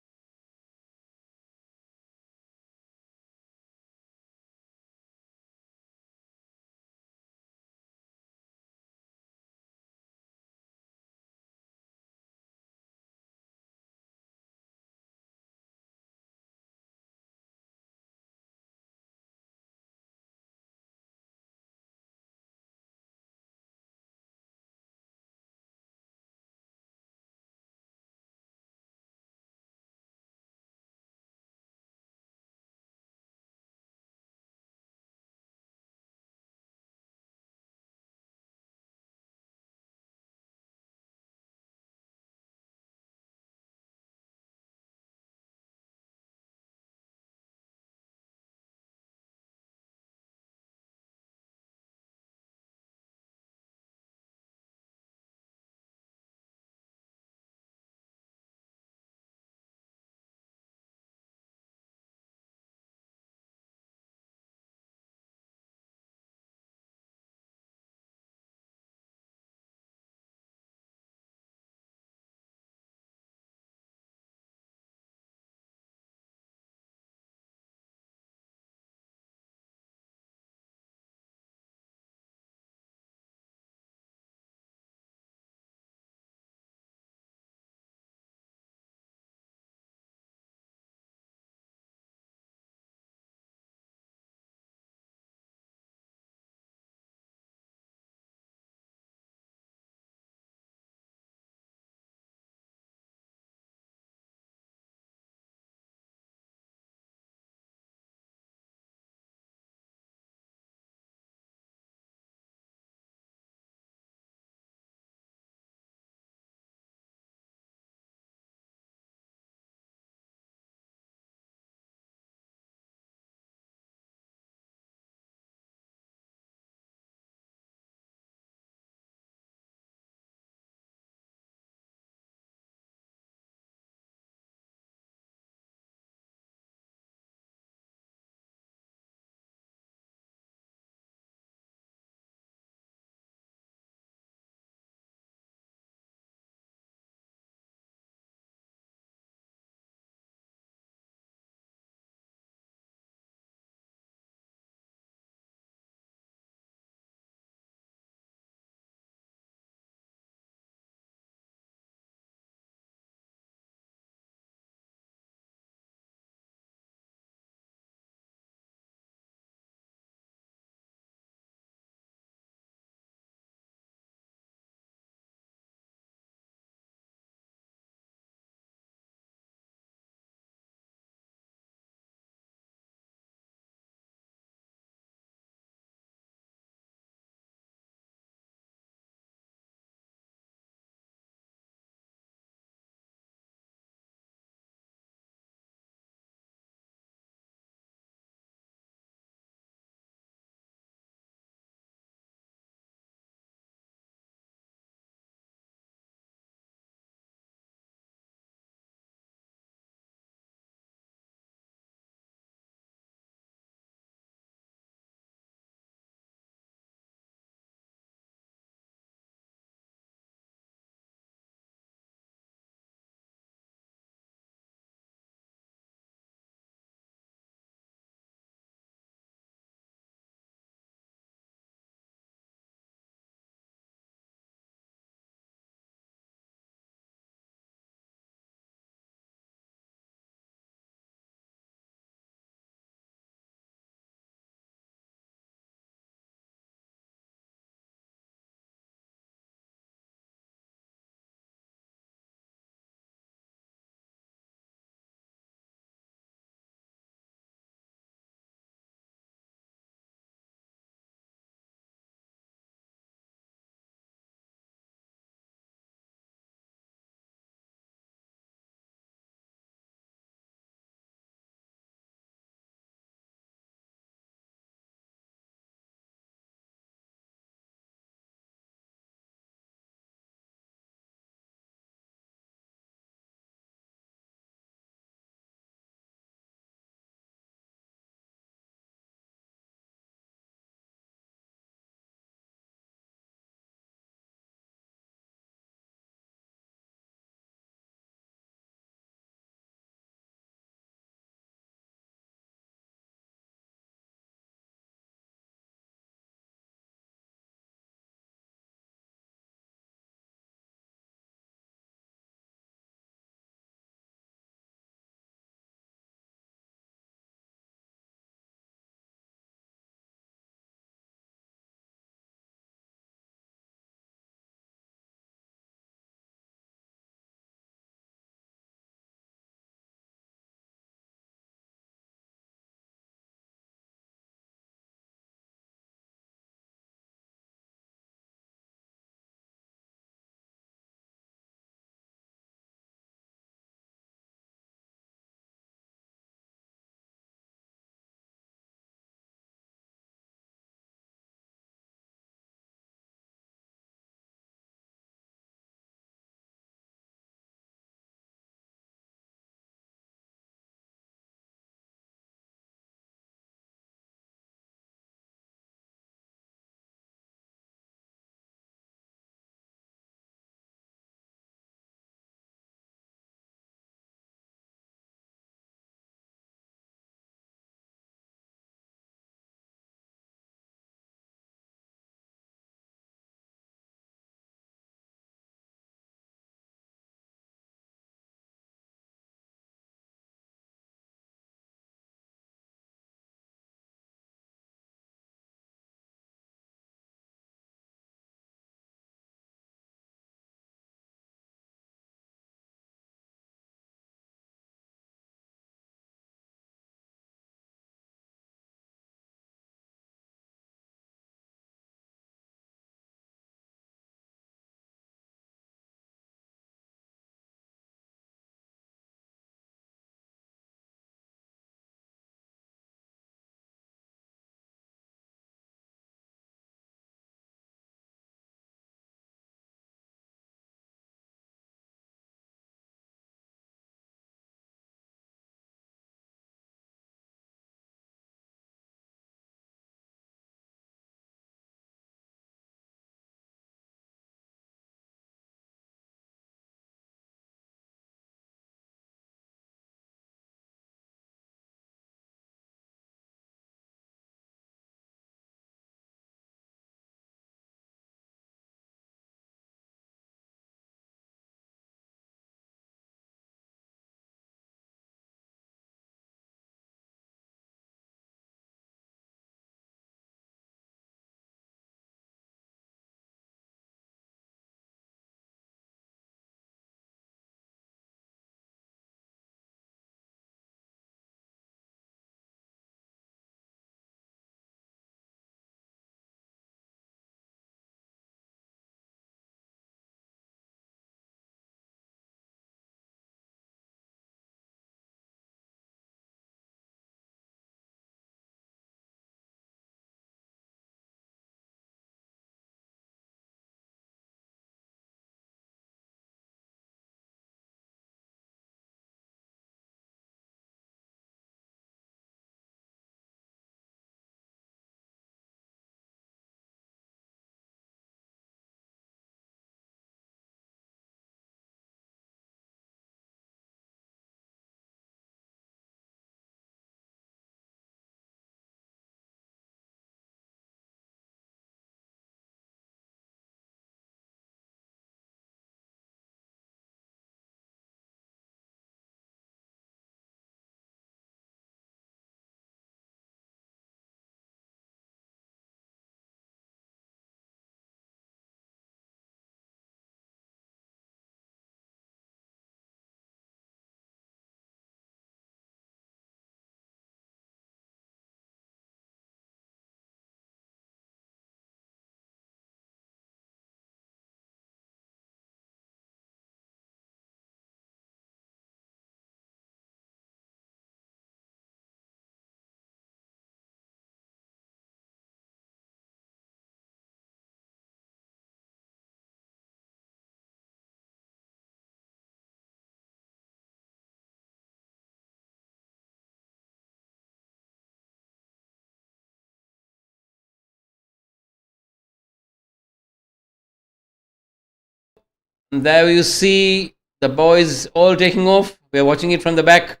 There you see the boys all taking off. We're watching it from the back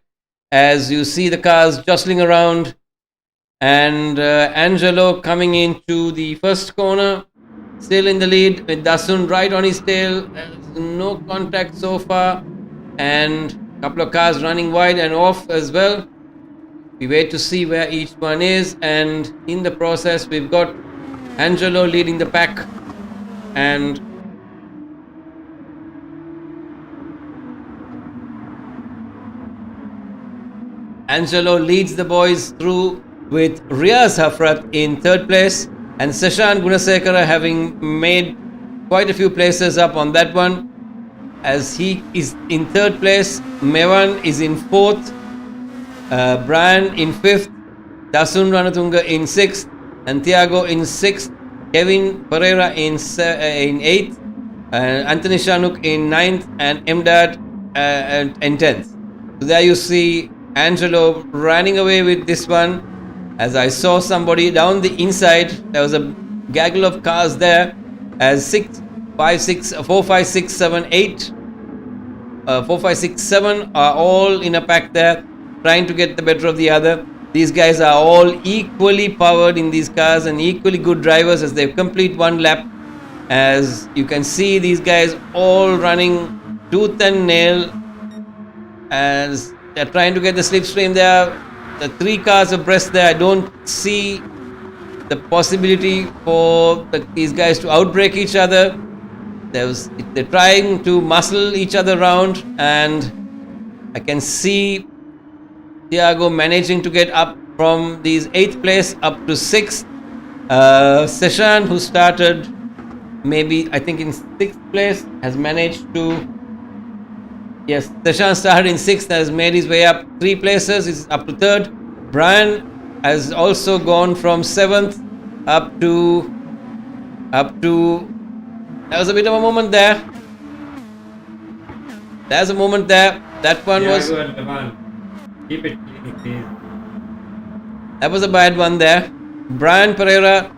as you see the cars jostling around, and Angelo coming into the first corner, still in the lead with Dasun right on his tail. There's no contact so far, and a couple of cars running wide and off as well. We wait to see where each one is, and in the process we've got Angelo leading the pack, and Angelo leads the boys through with Riaz Hafrat in third place, and Seshan Gunasekara having made quite a few places up on that one, as he is in third place. Mevan is in fourth, Brian in fifth, Dasun Ranatunga in sixth, and Thiago in sixth, Kevin Pereira in eighth, Anthony Shanuk in ninth, and Mdad in 10th. So there you see Angelo running away with this one. As I saw somebody down the inside, there was a gaggle of cars there, as 4, 5, 6, 7, 8, 4, 5, 6, 7 are all in a pack there, trying to get the better of the other. These guys are all equally powered in these cars and equally good drivers as they complete one lap. As you can see, these guys all running tooth and nail as they're trying to get the slipstream there. The 3 cars abreast there, I don't see the possibility for these guys to outbreak each other. They're trying to muscle each other around, and I can see Thiago managing to get up from these 8th place up to 6th. Seshan, who started maybe I think in 6th place, has managed to... Yes, Seshan started in 6th, has made his way up 3 places, is up to 3rd. Brian has also gone from 7th up to... There was a bit of a moment there. There's a moment there. That one was... Keep it clean, please. That was a bad one there. Brian Pereira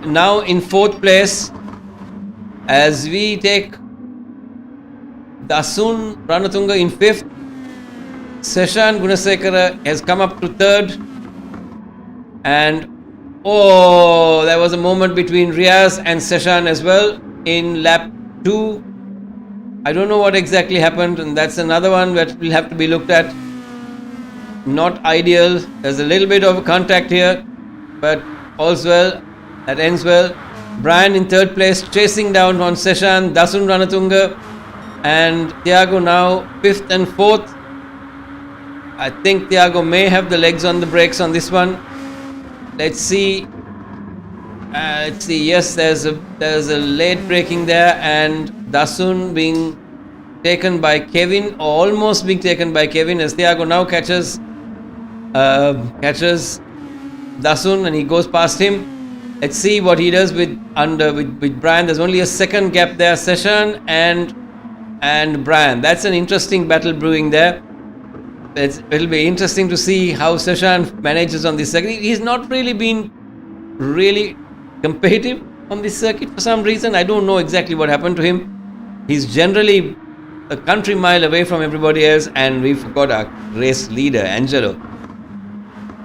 now in 4th place, as we take Dasun Ranatunga in 5th. Seshan Gunasekara has come up to 3rd. And there was a moment between Riaz and Seshan as well in lap 2. I don't know what exactly happened, and that's another one that will have to be looked at. Not ideal. There's a little bit of contact here, but all's well. That ends well. Brian in 3rd place, chasing down on Seshan, Dasun Ranatunga, and Thiago now 5th and 4th. I think Thiago may have the legs on the brakes on this one. Let's see. Yes, there's a late braking there, and Dasun being taken by Kevin, or almost being taken by Kevin, as Thiago now catches Dasun and he goes past him. Let's see what he does with Brian. There's only a second gap there. Seshan and Brian. That's an interesting battle brewing there. It'll be interesting to see how Seshan manages on this circuit. He's not really been really competitive on this circuit for some reason. I don't know exactly what happened to him. He's generally a country mile away from everybody else, and we've got our race leader, Angelo.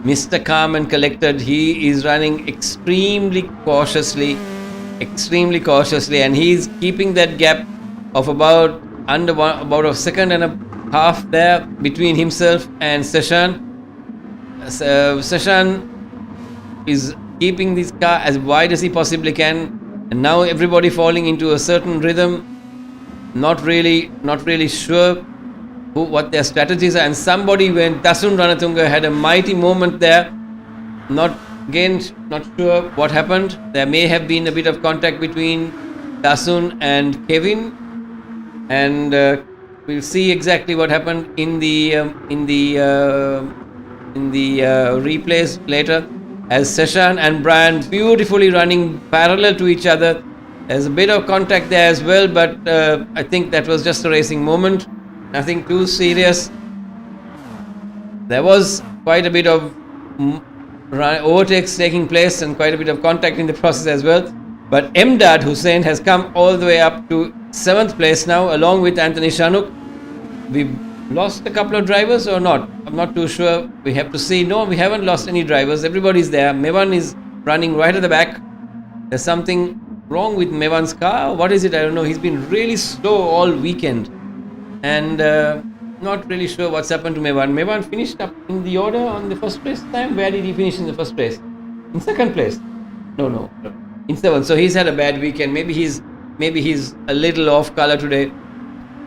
Mr. Calm and Collected, he is running extremely cautiously, and he's keeping that gap of about a second and a half there between himself and Seshan. Seshan is keeping this car as wide as he possibly can, and now everybody falling into a certain rhythm. Not really sure what their strategies are, and somebody when Dasun Ranatunga had a mighty moment there. Not sure what happened. There may have been a bit of contact between Dasun and Kevin, and we'll see exactly what happened in the replays later, as Seshan and Brian beautifully running parallel to each other. There's a bit of contact there as well, but I think that was just a racing moment. Nothing too serious. There was quite a bit of overtakes taking place and quite a bit of contact in the process as well. But Mdad Hussain has come all the way up to 7th place now, along with Anthony Shanuk. We've lost a couple of drivers or not? I'm not too sure. We have to see. No, we haven't lost any drivers. Everybody's there. Mevan is running right at the back. There's something wrong with Mevan's car. What is it? I don't know. He's been really slow all weekend. And not really sure what's happened to Mevan. Mevan finished up in the order on the first place time. Where did he finish in the first place? In second place? No. In 7th. So he's had a bad weekend. Maybe he's a little off color today.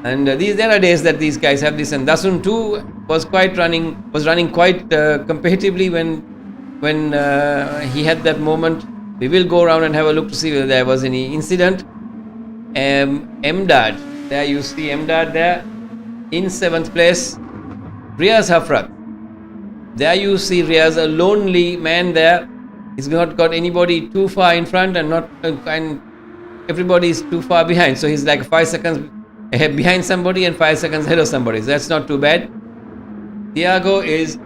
And there are days that these guys have this. And Dasun too was running quite competitively when he had that moment. We will go around and have a look to see whether there was any incident. Emdad, there you see Emdad there in 7th place. Riaz Hafrat, there you see Riaz, a lonely man there. He's not got anybody too far in front and everybody is too far behind. So he's like 5 seconds ahead behind somebody and 5 seconds ahead of somebody. So that's not too bad. Thiago is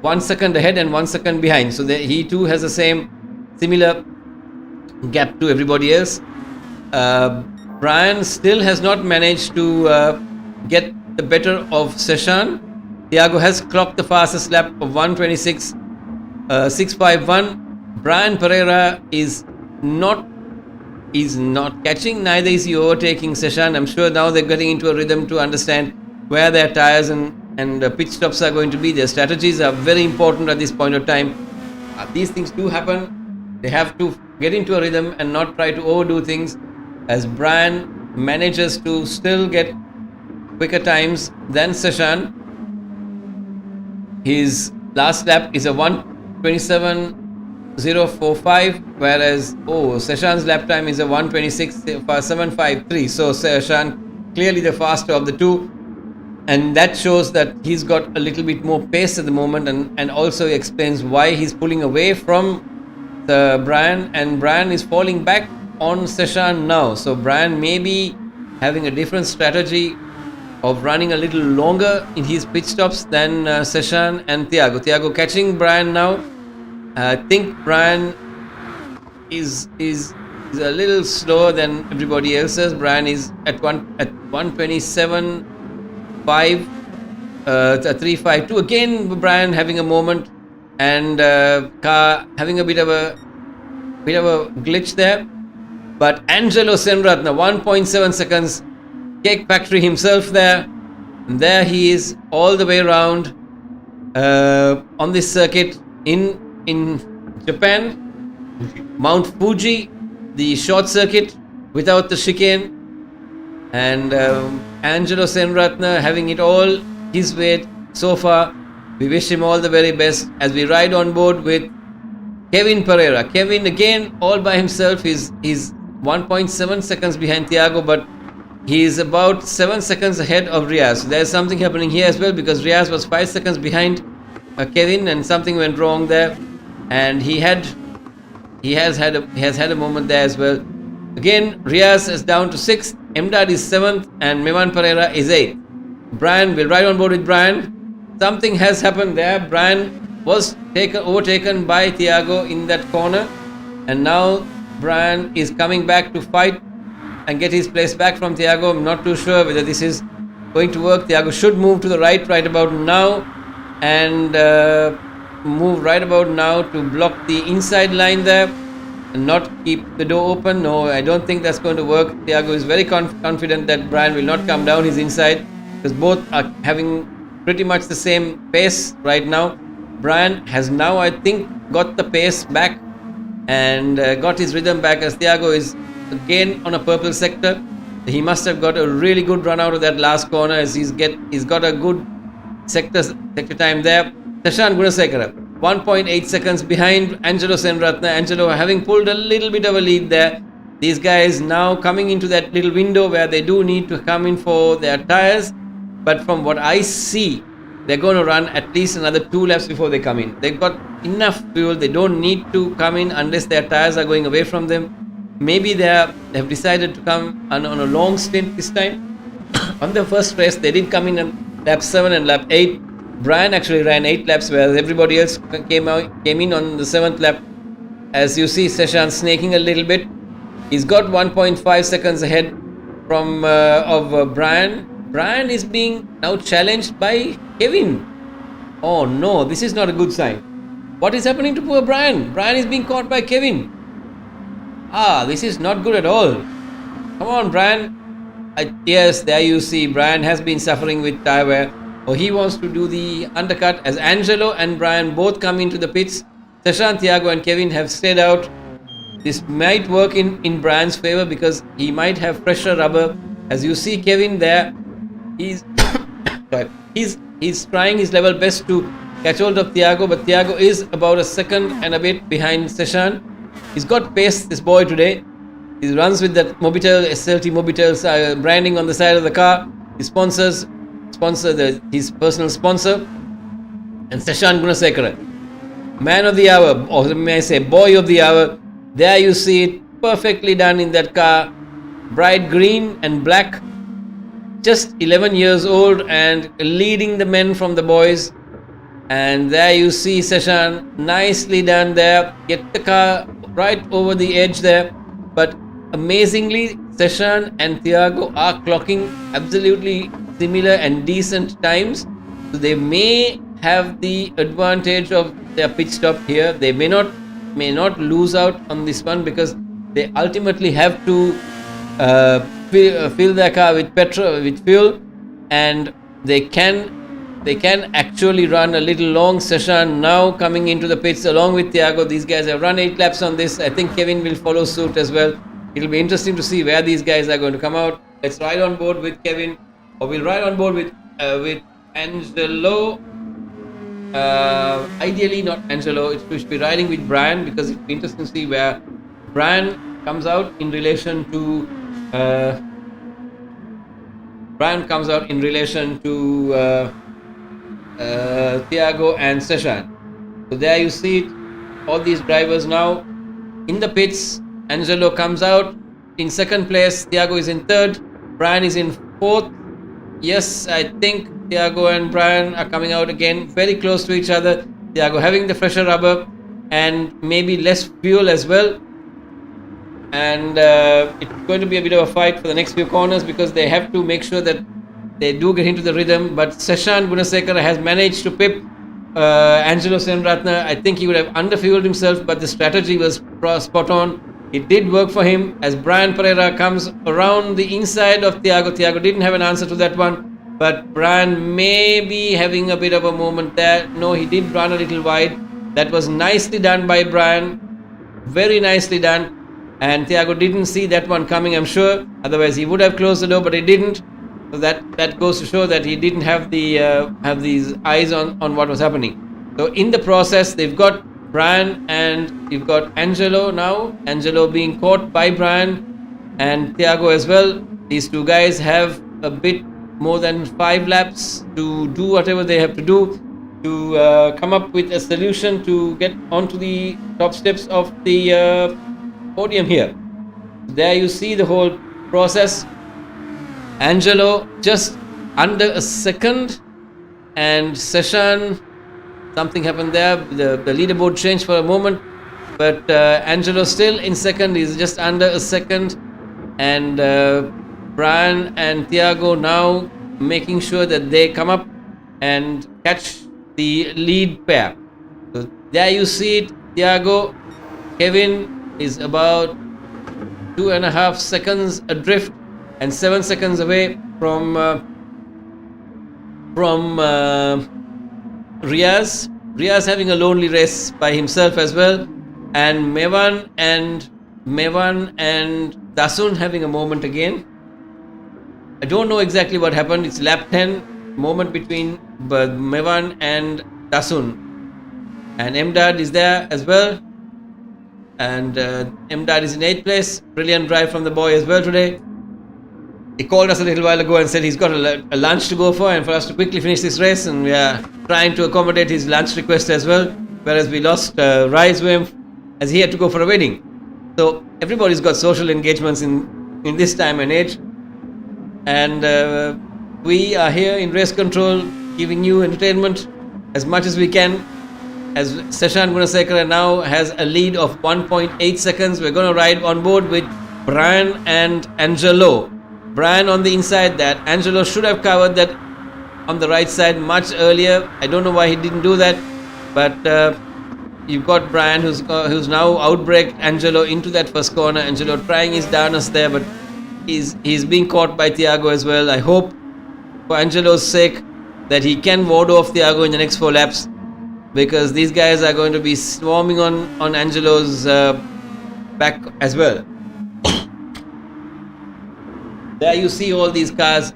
1 second ahead and 1 second behind. So he too has the similar gap to everybody else. Brian still has not managed to get the better of Seshan. Thiago has clocked the fastest lap of 1:26.651. Brian Pereira is not catching, neither is he overtaking Seshan. I'm sure now they're getting into a rhythm to understand where their tires and pit stops are going to be. Their strategies are very important at this point of time. These things do happen. They have to get into a rhythm and not try to overdo things, as Brian manages to still get quicker times than Seshan. His last lap is a 1:27.045, whereas Seshan's lap time is a 1:26.753. So Seshan clearly the faster of the two, and that shows that he's got a little bit more pace at the moment, and also explains why he's pulling away from the Brian, and Brian is falling back on Seshan now. So Brian may be having a different strategy of running a little longer in his pit stops than Seshan and Thiago. Thiago catching Brian now. I think Brian is a little slower than everybody else's. Brian is at 1:27.352. Again, Brian having a moment, and car having a bit of a glitch there. But Angelo Senratna, 1.7 seconds, cake factory himself there. And there he is all the way around on this circuit in Japan. Mount Fuji, the short circuit without the chicane. And Angelo Senratna having it all his way so far. We wish him all the very best as we ride on board with Kevin Pereira. Kevin again all by himself. He's 1.7 seconds behind Thiago, but he is about 7 seconds ahead of Riaz. So there's something happening here as well, because Riaz was 5 seconds behind Kevin, and something went wrong there, and he has had a moment there as well. Again, Riaz is down to 6th, Emdad is 7th, and Mevan Pereira is 8th. Brian, we'll ride on board with Brian. Something has happened there. Brian was overtaken by Thiago in that corner, and now Brian is coming back to fight and get his place back from Thiago. I'm not too sure whether this is going to work. Thiago should move to the right about now, and move right about now to block the inside line there and not keep the door open. No, I don't think that's going to work. Thiago is very confident that Brian will not come down his inside, because both are having pretty much the same pace right now. Brian has now, I think, got the pace back and got his rhythm back, as Thiago is again on a purple sector. He must have got a really good run out of that last corner, as he's got a good sector time there. Seshan Gunasekara, 1.8 seconds behind Angelo Senratna. Angelo having pulled a little bit of a lead there. These guys now coming into that little window where they do need to come in for their tires, but from what I see, they're going to run at least another 2 laps before they come in. They've got enough fuel. They don't need to come in unless their tires are going away from them. Maybe they have decided to come on a long stint this time. On the first race, they did come in on lap 7 and lap 8. Brian actually ran 8 laps, whereas everybody else came in on the 7th lap. As you see, Seshan snaking a little bit. He's got 1.5 seconds ahead Brian. Brian is being now challenged by Kevin. Oh no, this is not a good sign. What is happening to poor Brian? Brian is being caught by Kevin. This is not good at all. Come on, Brian. Yes, there you see, Brian has been suffering with tire wear. He wants to do the undercut as Angelo and Brian both come into the pits. Seshan, Thiago and Kevin have stayed out. This might work in Brian's favor because he might have fresher rubber. As you see Kevin there, he's he's trying his level best to catch hold of Thiago, but Thiago is about a second and a bit behind Seshan. He's got pace, this boy today. He runs with that Mobitel, SLT Mobitel branding on the side of the car. His his personal sponsor. And Seshan Gunasekara, man of the hour, or may I say boy of the hour. There you see it, perfectly done in that car. Bright green and black. Just 11 years old and leading the men from the boys. And there you see Seshan, nicely done there. Get the car right over the edge there. But amazingly, Seshan and Thiago are clocking absolutely similar and decent times. So they may have the advantage of their pit stop here. They may not lose out on this one because they ultimately have to fill their car with fuel, and they can actually run a little long. Seshan now coming into the pits along with Thiago. These guys have run 8 laps on this. I think Kevin will follow suit as well. It'll be interesting to see where these guys are going to come out. Let's ride on board with Kevin, or we'll ride on board with Angelo. Ideally not Angelo. We should be riding with Brian because it'll be interesting to see where Brian comes out in relation to Thiago and Seshan. So there you see it. All these drivers now in the pits. Angelo comes out in second place. Thiago is in third. Brian is in fourth. Yes, I think Thiago and Brian are coming out again very close to each other. Thiago having the fresher rubber and maybe less fuel as well. And it's going to be a bit of a fight for the next few corners because they have to make sure that they do get into the rhythm. But Seshan Gunasekara has managed to pip Angelo Senratna. I think he would have underfueled himself, but the strategy was spot on. It did work for him as Brian Pereira comes around the inside of Thiago. Thiago didn't have an answer to that one, but Brian may be having a bit of a moment there. No, he did run a little wide. That was nicely done by Brian. Very nicely done. And Thiago didn't see that one coming, I'm sure. Otherwise, he would have closed the door, but he didn't. So that goes to show that he didn't have these eyes on what was happening. So in the process, they've got Brian and you've got Angelo now. Angelo being caught by Brian and Thiago as well. These two guys have a bit more than 5 laps to do whatever they have to do to come up with a solution to get onto the top steps of the podium here. There you see the whole process. Angelo just under a second, and Seshan, something happened there. The leaderboard changed for a moment, but Angelo still in second. He's just under a second, and Brian and Thiago now making sure that they come up and catch the lead pair. So there you see it. Thiago, Kevin is about 2.5 seconds adrift and 7 seconds away from Riaz. Riaz having a lonely race by himself as well, and Mevan and Dasun having a moment again. I don't know exactly what happened. It's lap 10 moment between Mevan and Dasun, and Mdad is there as well. And Mdad is in 8th place. Brilliant drive from the boy as well today. He called us a little while ago and said he's got a lunch to go for and for us to quickly finish this race, and we are trying to accommodate his lunch request as well, whereas we lost Rise with him as he had to go for a wedding. So everybody's got social engagements in this time and age, and we are here in Race Control giving you entertainment as much as we can. As Seshan Gunasekara now has a lead of 1.8 seconds. We're going to ride on board with Brian and Angelo. Brian on the inside. That Angelo should have covered that on the right side much earlier. I don't know why he didn't do that, but you've got Brian who's now outbraked Angelo into that first corner. Angelo trying his darnest there, but he's being caught by Thiago as well. I hope for Angelo's sake that he can ward off Thiago in the next 4 laps, because these guys are going to be swarming on Angelo's back as well. There you see all these cars,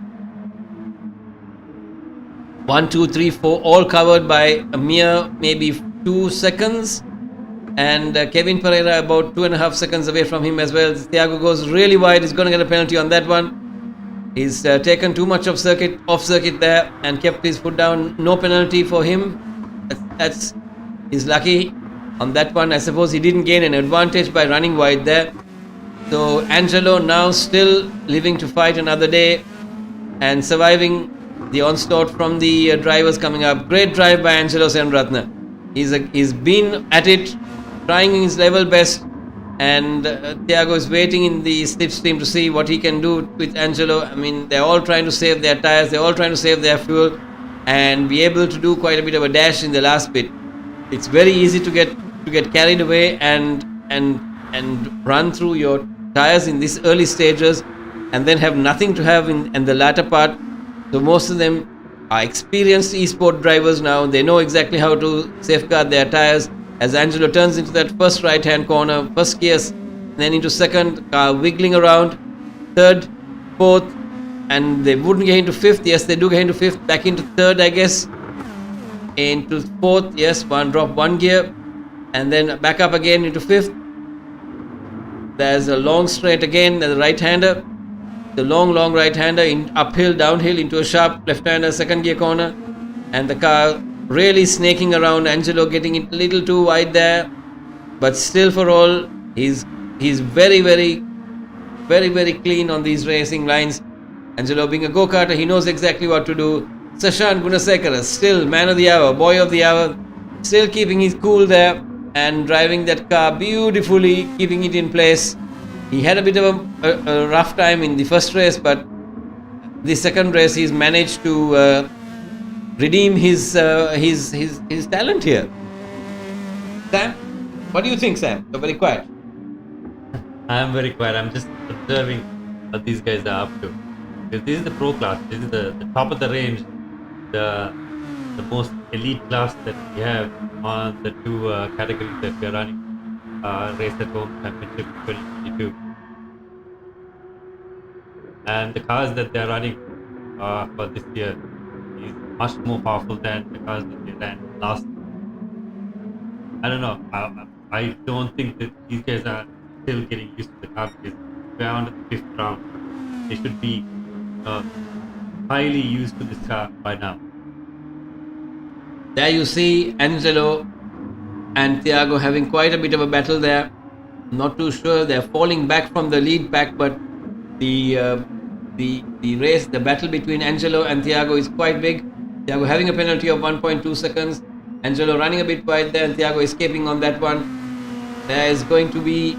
1, 2, 3, 4, all covered by a mere maybe 2 seconds, and Kevin Pereira about 2.5 seconds away from him as well. Thiago goes really wide. He's going to get a penalty on that one. He's taken too much off circuit there and kept his foot down. No penalty for him. He's lucky on that one. I suppose he didn't gain an advantage by running wide there. So Angelo now still living to fight another day and surviving the onslaught from the drivers coming up. Great drive by Angelo Senratne. He's been at it, trying his level best, and Thiago is waiting in the slipstream to see what he can do with Angelo. I mean, they're all trying to save their tires, they're all trying to save their fuel, and be able to do quite a bit of a dash in the last bit. It's very easy to get carried away and run through your tires in these early stages, and then have nothing to have in the latter part. So most of them are experienced esport drivers now. They know exactly how to safeguard their tires. As Angelo turns into that first right hand corner, first gears, then into second, car wiggling around, third, fourth, and they wouldn't get into fifth. Yes, they do get into fifth, back into third, I guess, into fourth. Yes, drop one gear, and then back up again into fifth. There's a long straight again, the right hander, the long right hander in uphill, downhill into a sharp left hander, second gear corner, and the car really snaking around. Angelo getting it a little too wide there, but still for all, he's very clean on these racing lines. Angelo being a go-karter, he knows exactly what to do. Sashan Gunasekara, still man of the hour, boy of the hour, still keeping his cool there and driving that car beautifully, keeping it in place. He had a bit of a rough time in the first race, but the second race he's managed to redeem his talent here. Sam, what do you think, Sam? You're very quiet. I am very quiet. I'm just observing what these guys are up to. Because this is the pro class. This is the top of the range, the most elite class that we have on the 2 categories that we are running. Race at Home Championship 2022. And the cars that they are running for this year is much more powerful than the cars that they ran last year. I don't know. I don't think that these guys are still getting used to the car, because we're on the 5th round. They should be highly used to this car by now. There you see Angelo and Thiago having quite a bit of a battle there. Not too sure. They're falling back from the lead pack, but the race, the battle between Angelo and Thiago is quite big. Thiago having a penalty of 1.2 seconds. Angelo running a bit wide there, and Thiago escaping on that one. There is going to be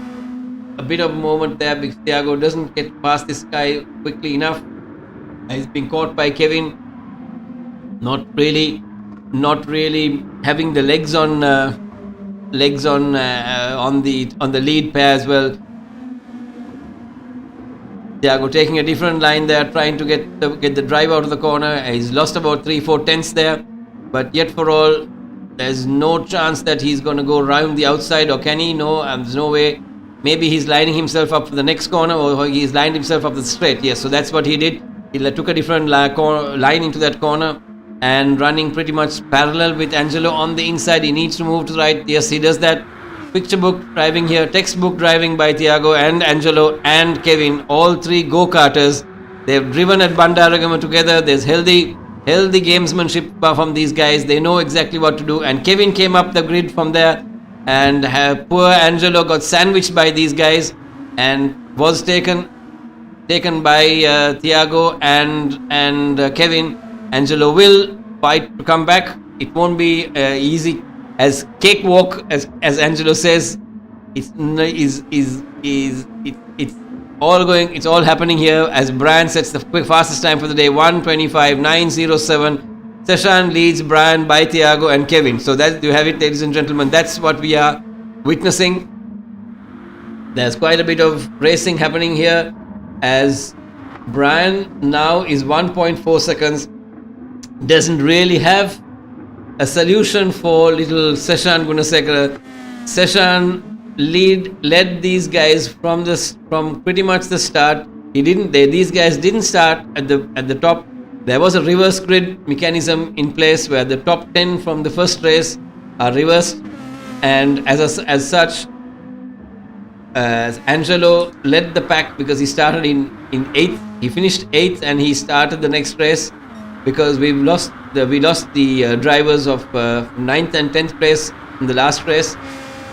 a bit of a moment there because Thiago doesn't get past this guy quickly enough. He's been caught by Kevin. Not really having the legs on the lead pair as well. Thiago taking a different line there, trying to get the drive out of the corner. He's lost about 3-4 tenths there, but yet for all, there's no chance that he's going to go round the outside, or can he? No, there's no way. Maybe he's lining himself up for the next corner, or he's lined himself up the straight. Yes, so that's what he did. He took a different line into that corner and running pretty much parallel with Angelo on the inside. He needs to move to the right. Yes, he does that. Picture book driving here, textbook driving by Thiago and Angelo and Kevin, all 3 go-karters. They've driven at Bandaragama together. There's healthy gamesmanship from these guys. They know exactly what to do. And Kevin came up the grid from there, and poor Angelo got sandwiched by these guys and was taken by Thiago and Kevin. Angelo will fight to come back. It won't be easy. As cakewalk, as Angelo says, it's all going. It's all happening here as Brian sets the fastest time for the day, 1:25.907. Seshan leads Brian by Thiago and Kevin. So that you have it, ladies and gentlemen. That's what we are witnessing. There's quite a bit of racing happening here as Brian now is 1.4 seconds. Doesn't really have a solution for little Seshan Gunasekara. Seshan led these guys from pretty much the start. These guys didn't start at the top. There was a reverse grid mechanism in place where the top 10 from the first race are reversed, and as such, Angelo led the pack because he started in 8th. He finished 8th and he started the next race because we lost the drivers of 9th and 10th place in the last race.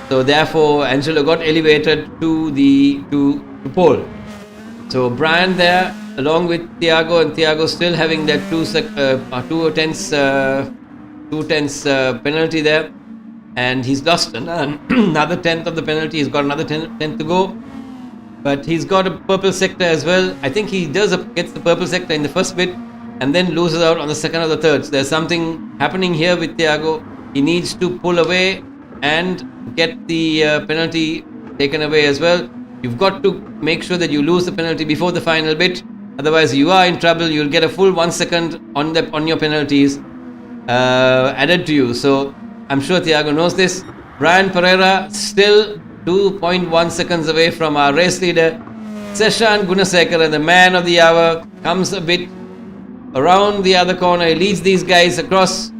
So therefore, Angelo got elevated to pole. So Brian there, along with Thiago, and Thiago still having that 2/10 penalty there, and he's lost another 10th of the penalty. He's got another 10th to go, but he's got a purple sector as well. I think he gets the purple sector in the first bit, and then loses out on the second or the third. So there's something happening here with Thiago. He needs to pull away and get the penalty taken away as well. You've got to make sure that you lose the penalty before the final bit. Otherwise, you are in trouble. You'll get a full 1 second on your penalties added to you. So I'm sure Thiago knows this. Brian Pereira still 2.1 seconds away from our race leader. Seshan Gunasekara, the man of the hour, comes a bit around the other corner. He leads these guys across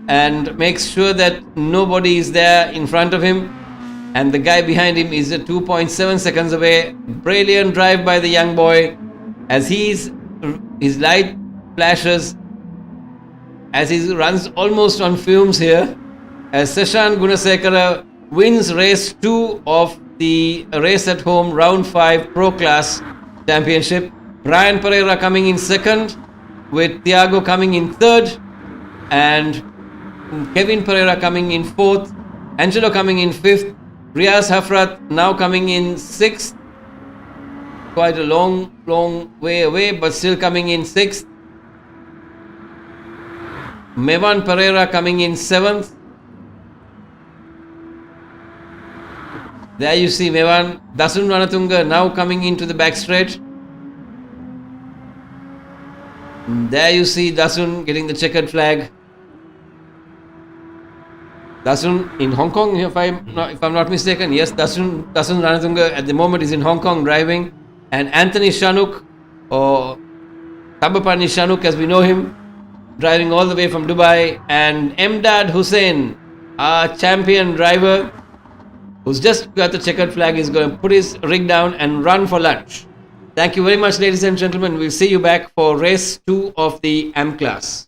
and makes sure that nobody is there in front of him. And the guy behind him is 2.7 seconds away. Brilliant drive by the young boy as his light flashes as he runs almost on fumes here. As Seshan Gunasekara wins race 2 of the race at home round 5 Pro Class Championship. Brian Pereira coming in second, with Thiago coming in third, and Kevin Pereira coming in fourth, Angelo coming in fifth, Riaz Hafrat now coming in sixth. Quite a long way away, but still coming in sixth. Mevan Pereira coming in seventh. There you see Mevan. Dasun Ranatunga now coming into the back straight. There you see Dasun getting the checkered flag. Dasun in Hong Kong, if I'm not mistaken. Yes, Dasun Ranatunga at the moment is in Hong Kong driving. And Anthony Shanuk, or Tabapani Shanuk as we know him, driving all the way from Dubai. And Emdad Hussain, our champion driver, who's just got the checkered flag, is going to put his rig down and run for lunch. Thank you very much, ladies and gentlemen. We'll see you back for race 2 of the AM class.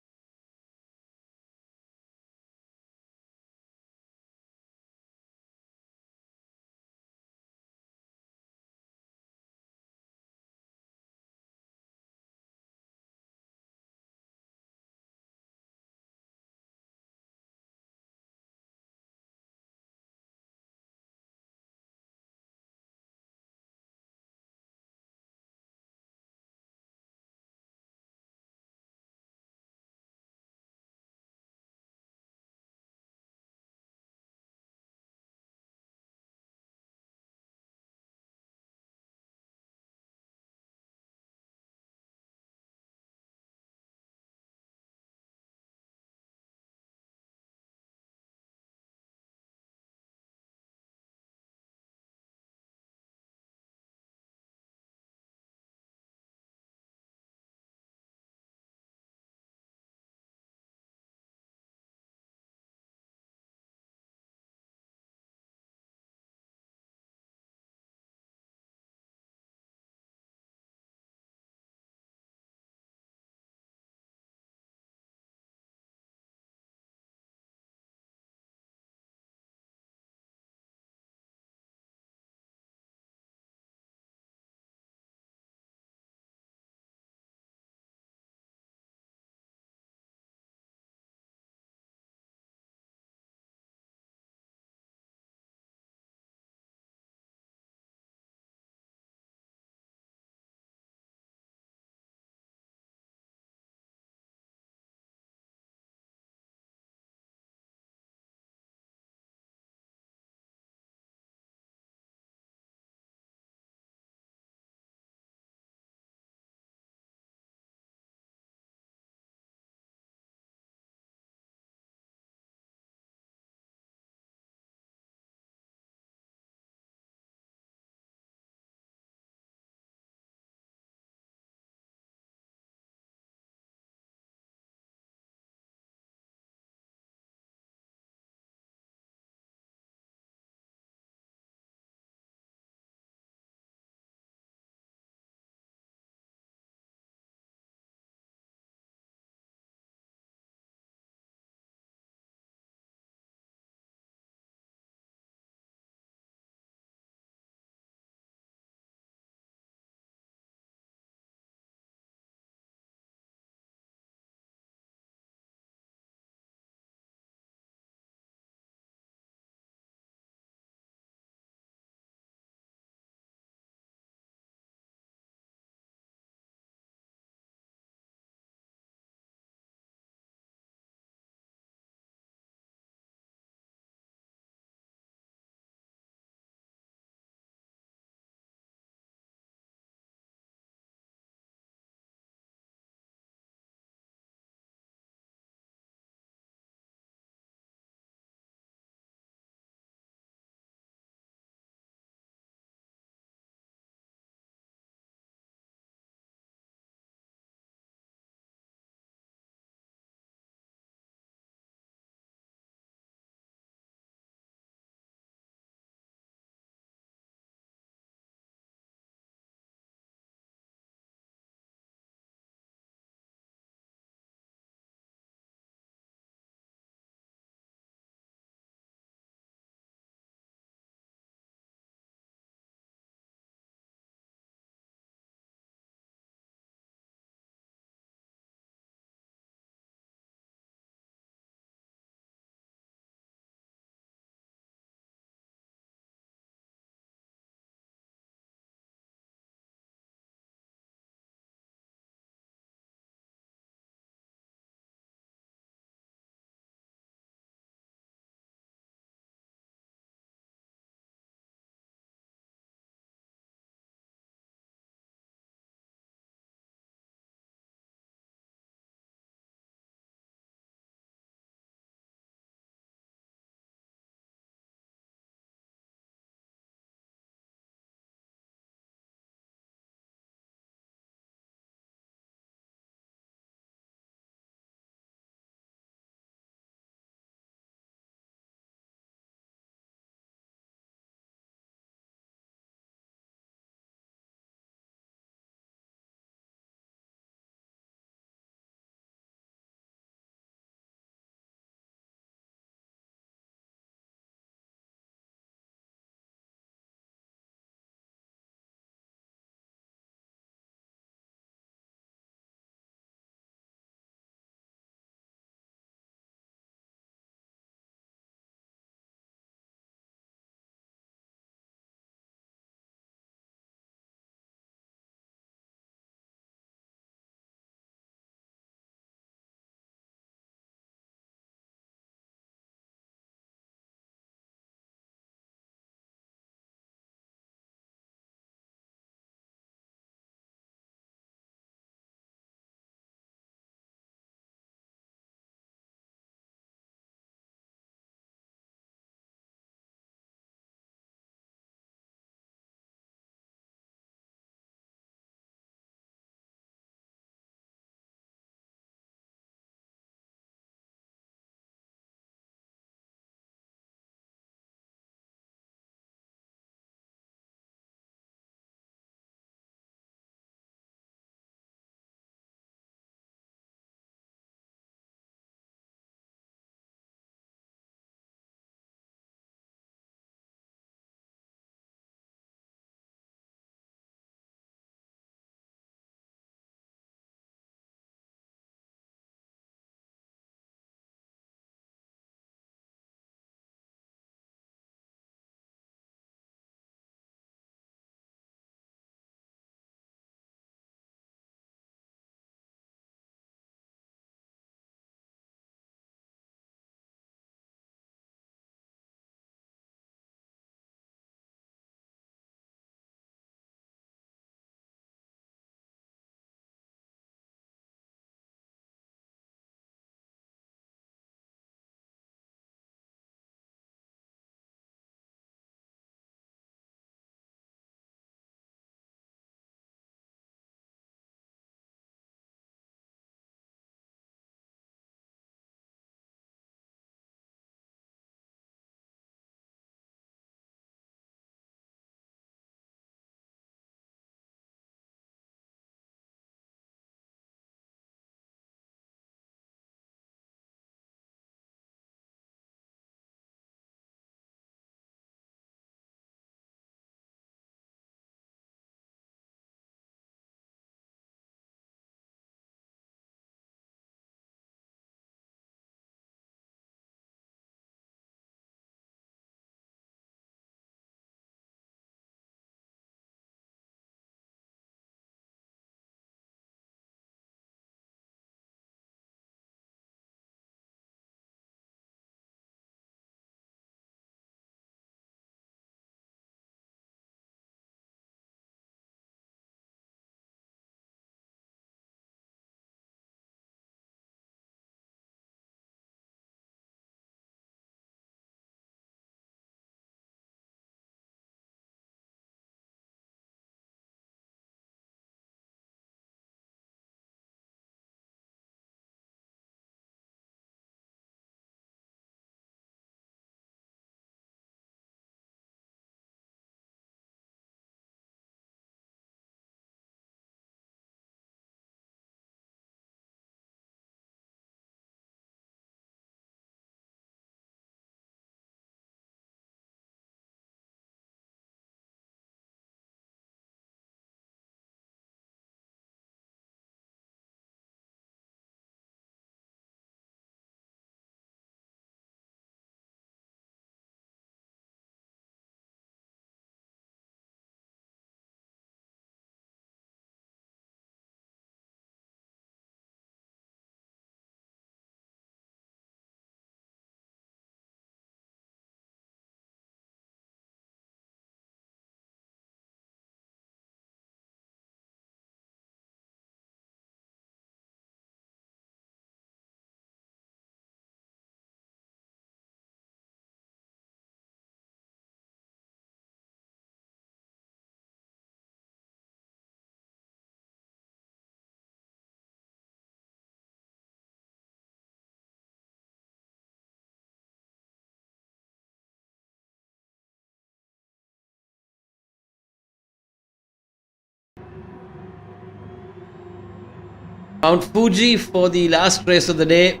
Mount Fuji for the last race of the day,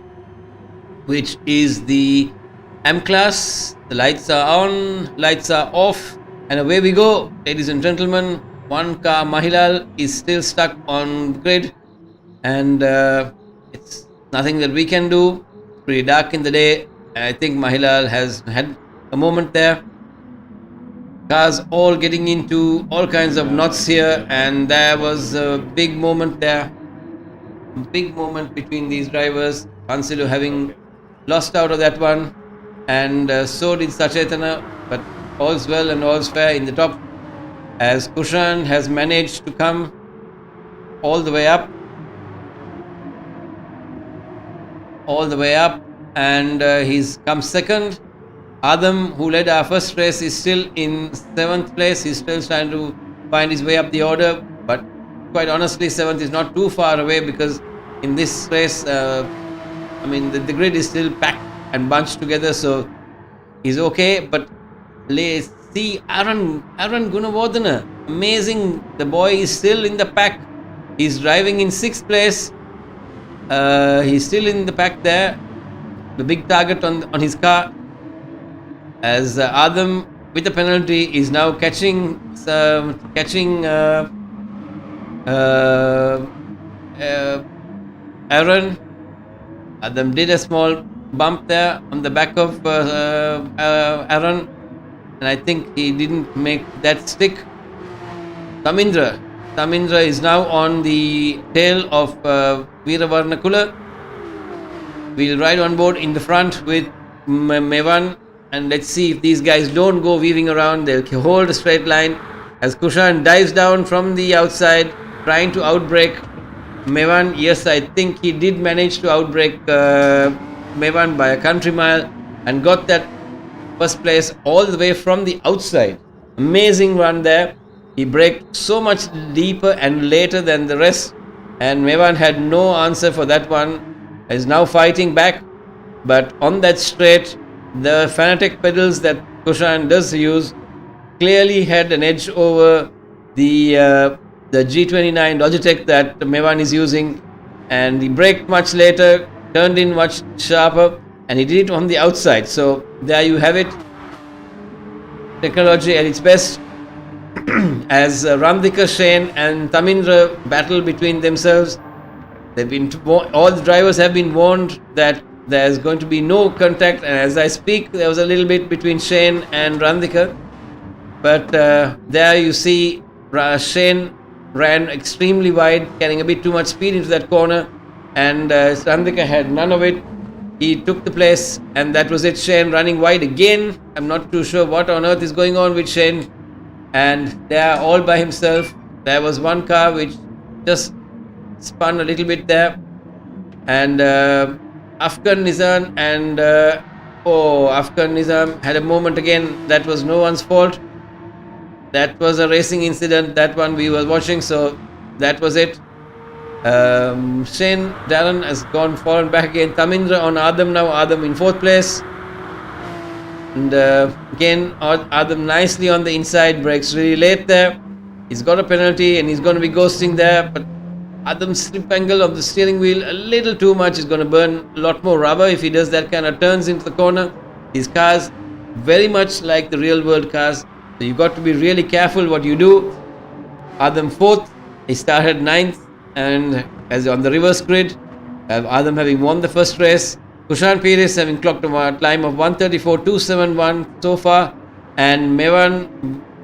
which is the M class. The lights are on, lights are off, and away we go, ladies and gentlemen. One car, Mahilal, is still stuck on grid, and it's nothing that we can do. Pretty dark in the day. I think Mahilal has had a moment there. Cars all getting into all kinds of knots here, and there was a big moment there. Big moment between these drivers. Pansilu having lost out of that one, and so did Sachetana, but all's well and all's fair in the top, as Kushan has managed to come all the way up, and he's come second. Adam, who led our first race, is still in 7th place. He's still trying to find his way up the order, but quite honestly, 7th is not too far away, because in this race, the grid is still packed and bunched together, so he's okay. But let's see Aaron Gunawardena. Amazing. The boy is still in the pack. He's driving in 6th place. He's still in the pack there. The big target on his car. As Adam, with a penalty, is now catching Aaron. Adam did a small bump there on the back of Aaron, and I think he didn't make that stick. Tamindra is now on the tail of Veeravarnakula. We'll ride on board in the front with Mevan, and let's see if these guys don't go weaving around. They'll hold a straight line as Kushan dives down from the outside, trying to outbrake Mevan. Yes, I think he did manage to outbrake Mevan by a country mile, and got that first place all the way from the outside. Amazing run there. He braked so much deeper and later than the rest, and Mevan had no answer for that one. Is now fighting back, but on that straight, the Fanatec pedals that Kushan does use clearly had an edge over the G29 Logitech that Mevan is using, and he braked much later, turned in much sharper, and he did it on the outside. So there you have it, technology at its best. As Ramdika, Shane and Tamindra battle between themselves, all the drivers have been warned that there's going to be no contact, and as I speak, there was a little bit between Shane and Randika, but there you see Shane ran extremely wide, carrying a bit too much speed into that corner, and Randika had none of it. He took the place, and that was it. Shane running wide again. I'm not too sure what on earth is going on with Shane, and there all by himself. There was one car which just spun a little bit there, and Afghan Nizam and Afghan Nizam had a moment again. That was no one's fault. That was a racing incident. That one we were watching, so that was it. Shane Darren has fallen back again. Tamindra on Adam now. Adam in 4th place, and again Adam nicely on the inside, brakes really late there. He's got a penalty and he's going to be ghosting there, but Adam's slip angle of the steering wheel a little too much. Is going to burn a lot more rubber if he does that kind of turns into the corner. His cars very much like the real world cars, so you've got to be really careful what you do. Adam 4th, he started 9th, and as on the reverse grid, Adam having won the first race, Kushan Pires having clocked a climb of 134.271 so far, and Mevan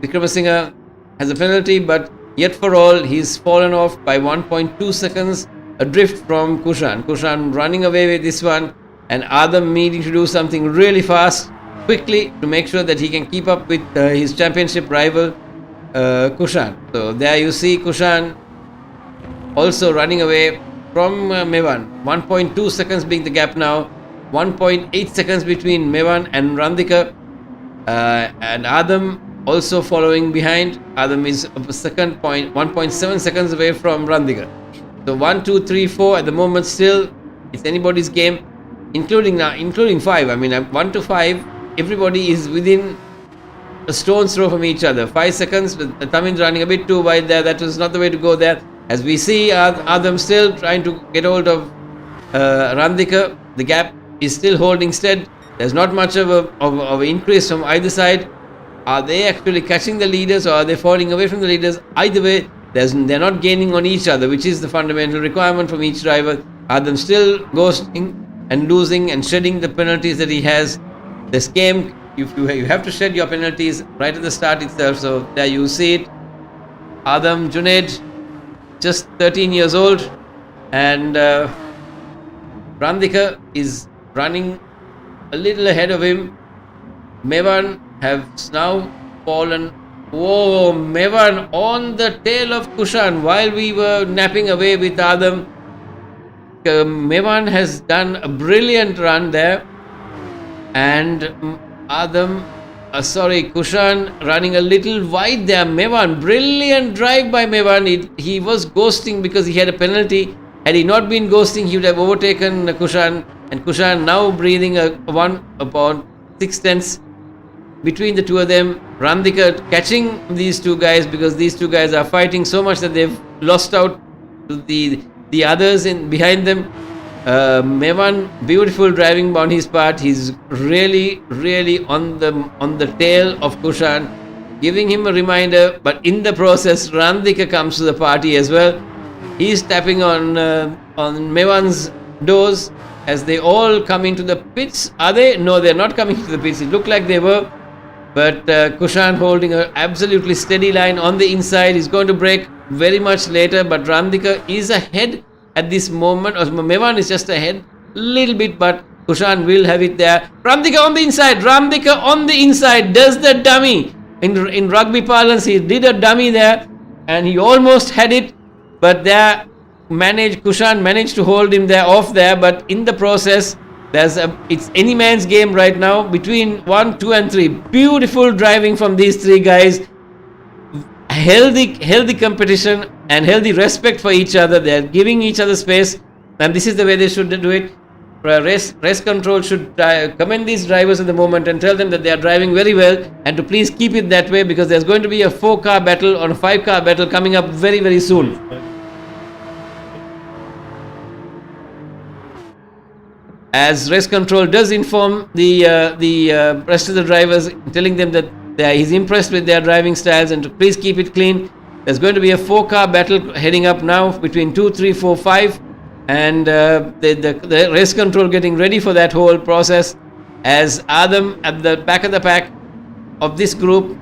Vikramasinghe has a penalty, but yet for all, he's fallen off by 1.2 seconds adrift from Kushan. Kushan running away with this one, and Adam needing to do something really fast, quickly, to make sure that he can keep up with his championship rival, Kushan. So there you see Kushan also running away from Mevan. 1.2 seconds being the gap now. 1.8 seconds between Mevan and Randika. And Adam also following behind. Adam is a second point, 1.7 seconds away from Randika. So 1, 2, 3, 4 at the moment still. It's anybody's game, including 5. I mean, 1 to 5, everybody is within a stone's throw from each other. 5 seconds, with Tamindra running a bit too wide there. That was not the way to go there. As we see Adam still trying to get hold of Randika, the gap is still holding steady. There's not much of an increase from either side. Are they actually catching the leaders or are they falling away from the leaders? Either way, they're not gaining on each other, which is the fundamental requirement from each driver. Adam still ghosting and losing and shedding the penalties that he has. This game, you have to shed your penalties right at the start itself. So there you see it. Adam Junaid, just 13 years old, and Randika is running a little ahead of him. Mevan has now fallen. Whoa, Mevan on the tail of Kushan while we were napping away with Adam. Mevan has done a brilliant run there, and Kushan running a little wide there. Mevan, brilliant drive by Mevan. He was ghosting because he had a penalty. Had he not been ghosting, he would have overtaken Kushan, and Kushan now breathing a 1/6 between the two of them. Randika catching these two guys because these two guys are fighting so much that they've lost out to the others behind them. Mevan, beautiful driving on his part. He's really on the tail of Kushan, giving him a reminder. But in the process, Randika comes to the party as well. He's tapping on Mevan's doors as they all come into the pits. Are they? No, they're not coming into the pits. It looked like they were. But Kushan holding an absolutely steady line on the inside. He's going to break very much later, but Randika is ahead at this moment. Mevan is just ahead a little bit, but Kushan will have it there. Randika on the inside. Randika on the inside does the dummy. In rugby parlance, he did a dummy there, and he almost had it, but there Kushan managed to hold him there off there. But in the process, it's any man's game right now between 1, 2 and 3. Beautiful driving from these three guys. Healthy competition and healthy respect for each other. They're giving each other space, and this is the way they should do it. Race control should commend these drivers at the moment and tell them that they are driving very well, and to please keep it that way, because there's going to be a 4-car battle or a 5-car battle coming up very soon. As race control does inform the rest of the drivers, telling them that he's impressed with their driving styles and to please keep it clean. There's going to be a 4-car battle heading up now between 2, 3, 4, 5, and the race control getting ready for that whole process. As Adam at the back of the pack of this group,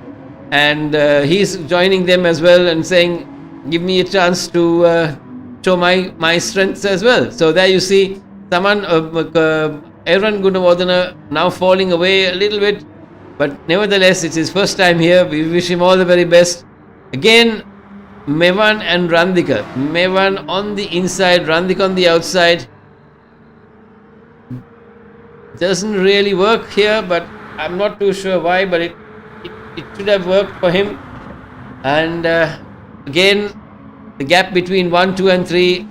and he's joining them as well and saying, "Give me a chance to show my strengths as well." So there you see. Aaron Gunawardena now falling away a little bit, but nevertheless it's his first time here. We wish him all the very best. Again, Mevan and Randika. Mevan on the inside, Randika on the outside. Doesn't really work here, but I'm not too sure why, but it should have worked for him. And again, the gap between 1, 2 and 3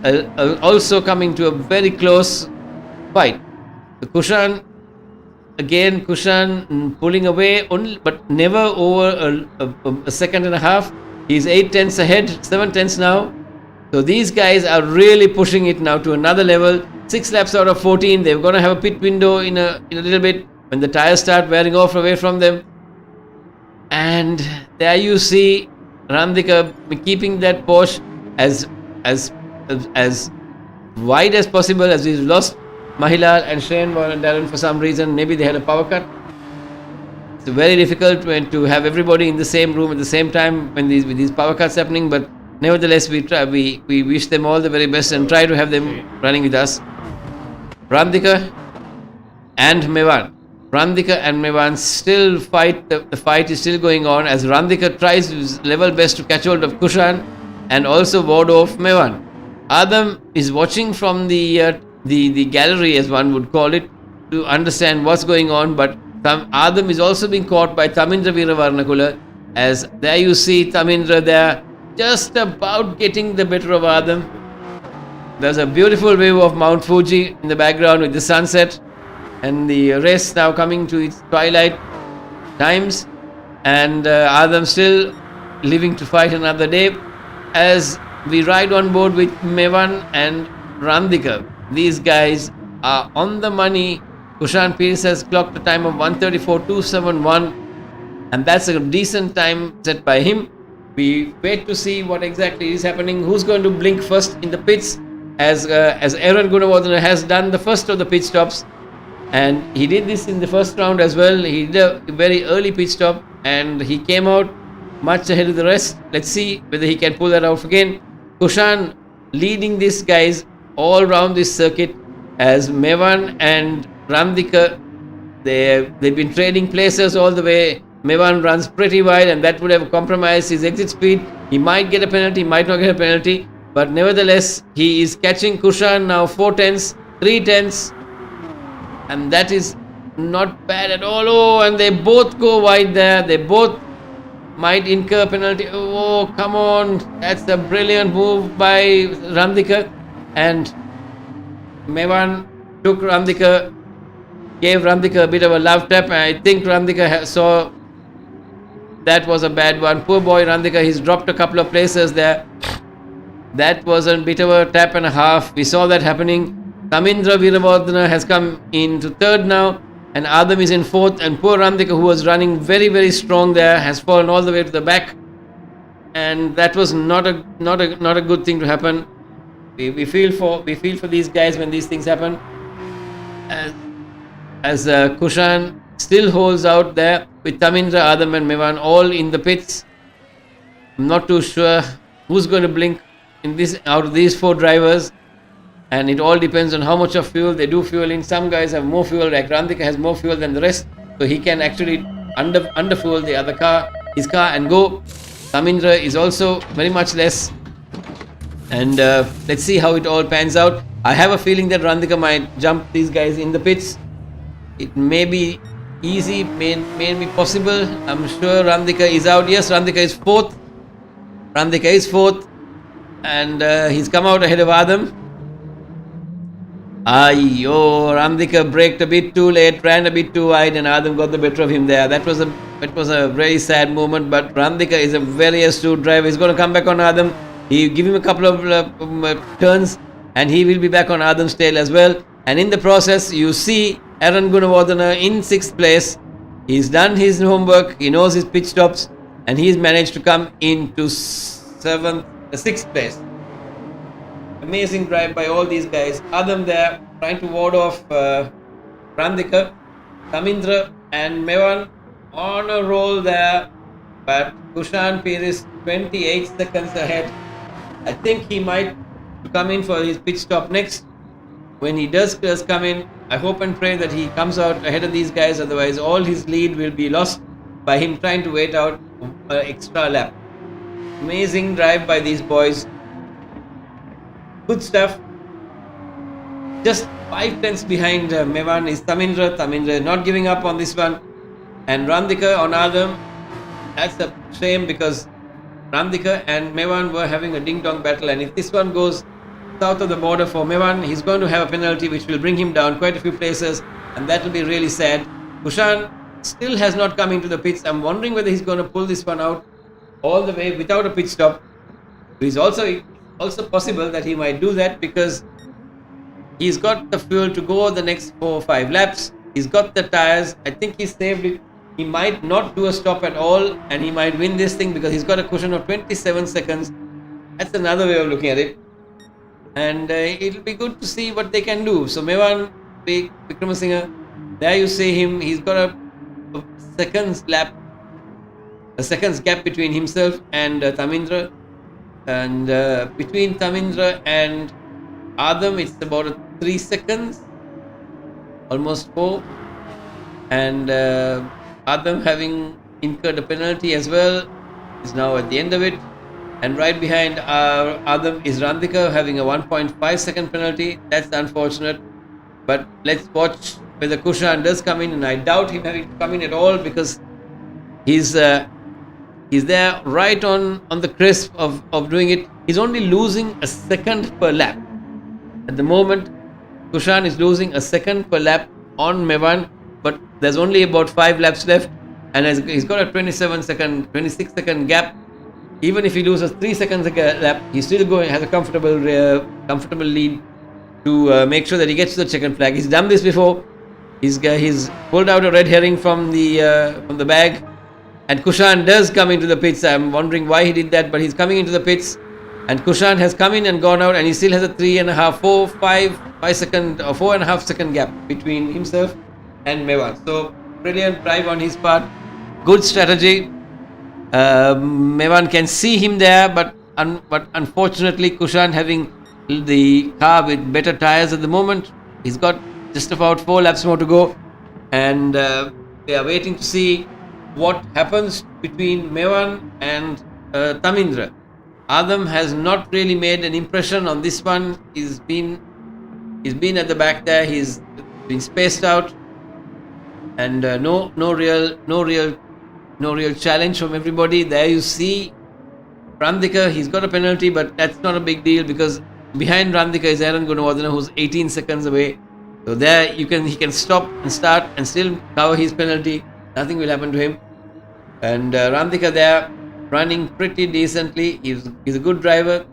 also coming to a very close fight. Kushan pulling away only, but never over a second and a half. He's 8 tenths ahead, 7 tenths now. So these guys are really pushing it now to another level. 6 laps out of 14. They're going to have a pit window in a little bit when the tires start wearing off away from them. And there you see Randika keeping that Porsche as wide as possible, as we've lost Mahilal and Shane Van Dalen for some reason. Maybe they had a power cut. It's very difficult to have everybody in the same room at the same time with these power cuts happening, but nevertheless we wish them all the very best and try to have them running with us. Randika and Mevan still fight. The fight is still going on as Randika tries his level best to catch hold of Kushan and also ward off Mevan. Adam is watching from the gallery, as one would call it, to understand what's going on, but Adam is also being caught by Tamindra Veeravarnakula, as there you see Tamindra there just about getting the better of Adam. There's a beautiful view of Mount Fuji in the background with the sunset, and the race now coming to its twilight times, and Adam still living to fight another day, as we ride on board with Mevan and Randika. These guys are on the money. Kushan Pires has clocked a time of 1:34.271, and that's a decent time set by him. We wait to see what exactly is happening. Who's going to blink first in the pits? As Aaron Gunawardena has done the first of the pit stops, and he did this in the first round as well. He did a very early pit stop, and he came out much ahead of the rest. Let's see whether he can pull that off again. Kushan leading these guys all around this circuit as Mevan and Randika, they've been trading places all the way. Mevan runs pretty wide, and that would have compromised his exit speed. He might get a penalty, might not get a penalty, but nevertheless, he is catching Kushan now 4/10, 3/10, and that is not bad at all. Oh, and they both go wide there. They both might incur penalty. Oh, come on. That's a brilliant move by Randika. And Mevan took Randika, gave Randika a bit of a love tap. I think Randika saw that was a bad one. Poor boy Randika, he's dropped a couple of places there. That was a bit of a tap and a half. We saw that happening. Tamindra Veeravardhana has come into third now, and Adam is in fourth, and poor Randika, who was running very, very strong there, has fallen all the way to the back, and that was not a good thing to happen. We feel for these guys when these things happen. As Kushan still holds out there with Tamindra, Adam and Mevan all in the pits. I'm not too sure who's going to blink in this out of these four drivers, and it all depends on how much of fuel they do fuel in. Some guys have more fuel, like Randika has more fuel than the rest, so he can actually under fuel the other car, his car, and go. Tamindra is also very much less, and let's see how it all pans out. I have a feeling that Randika might jump these guys in the pits. It may be easy, may be possible. I'm sure Randika is out. Yes, Randika is fourth. And he's come out ahead of Adam. Randika braked a bit too late, ran a bit too wide, and Adam got the better of him there. That was a very sad moment, but Randika is a very astute driver. He's going to come back on Adam. He give him a couple of turns, and he will be back on Adam's tail as well. And in the process, you see Aaron Gunawardena in 6th place. He's done his homework, he knows his pit stops, and he's managed to come into 6th place. Amazing drive by all these guys. Adam there trying to ward off Randika. Tamindra and Mevan on a roll there, but Kushan Pires 28 seconds ahead. I think he might come in for his pit stop next. When he does come in, I hope and pray that he comes out ahead of these guys, otherwise all his lead will be lost by him trying to wait out an extra lap. Amazing drive by these boys. Good stuff. Just 5/10 behind Mevan is Tamindra. Tamindra not giving up on this one. And Randika on Adam. That's a shame, because Randika and Mevan were having a ding-dong battle, and if this one goes south of the border for Mevan, he's going to have a penalty which will bring him down quite a few places, and that will be really sad. Kushan still has not come into the pits. I'm wondering whether he's going to pull this one out all the way without a pit stop. It's also possible that he might do that, because he's got the fuel to go the next 4 or 5 laps. He's got the tires. I think he saved it. He might not do a stop at all, and he might win this thing because he's got a cushion of 27 seconds. That's another way of looking at it. And it'll be good to see what they can do. So Mevan Vikramasinghe, there you see him. He's got a second's gap between himself and Tamindra. And between Tamindra and Adam, it's about 3 seconds, almost 4. And Adam, having incurred a penalty as well, is now at the end of it. And right behind Adam is Randika, having a 1.5 second penalty. That's unfortunate. But let's watch whether Kushan does come in, and I doubt him having to come in at all, because he's there right on the crisp of doing it. He's only losing a second per lap. At the moment, Kushan is losing a second per lap on Mevan, but there's only about 5 laps left, and he's got a 26 second gap Even if he loses 3 seconds a lap, he's still has a comfortable lead to make sure that he gets to the checkered flag. He's done this before. He's pulled out a red herring from the bag, and Kushan does come into the pits. I'm wondering why he did that, but he's coming into the pits, and Kushan has come in and gone out, and he still has a 5 second or 4.5 second gap between himself and Mevan. So brilliant drive on his part, good strategy. Mevan can see him there, but unfortunately Kushan, having the car with better tires at the moment, he's got just about 4 laps more to go, and they are waiting to see what happens between Mevan and Tamindra. Adam has not really made an impression on this one. He's been at the back there. He's been spaced out, and no real challenge from everybody. There you see Randika. He's got a penalty, but that's not a big deal because behind Randika is Aaron Gunawardena, who's 18 seconds away. So there he can stop and start and still cover his penalty. Nothing will happen to him. And Randika there running pretty decently. He's a good driver,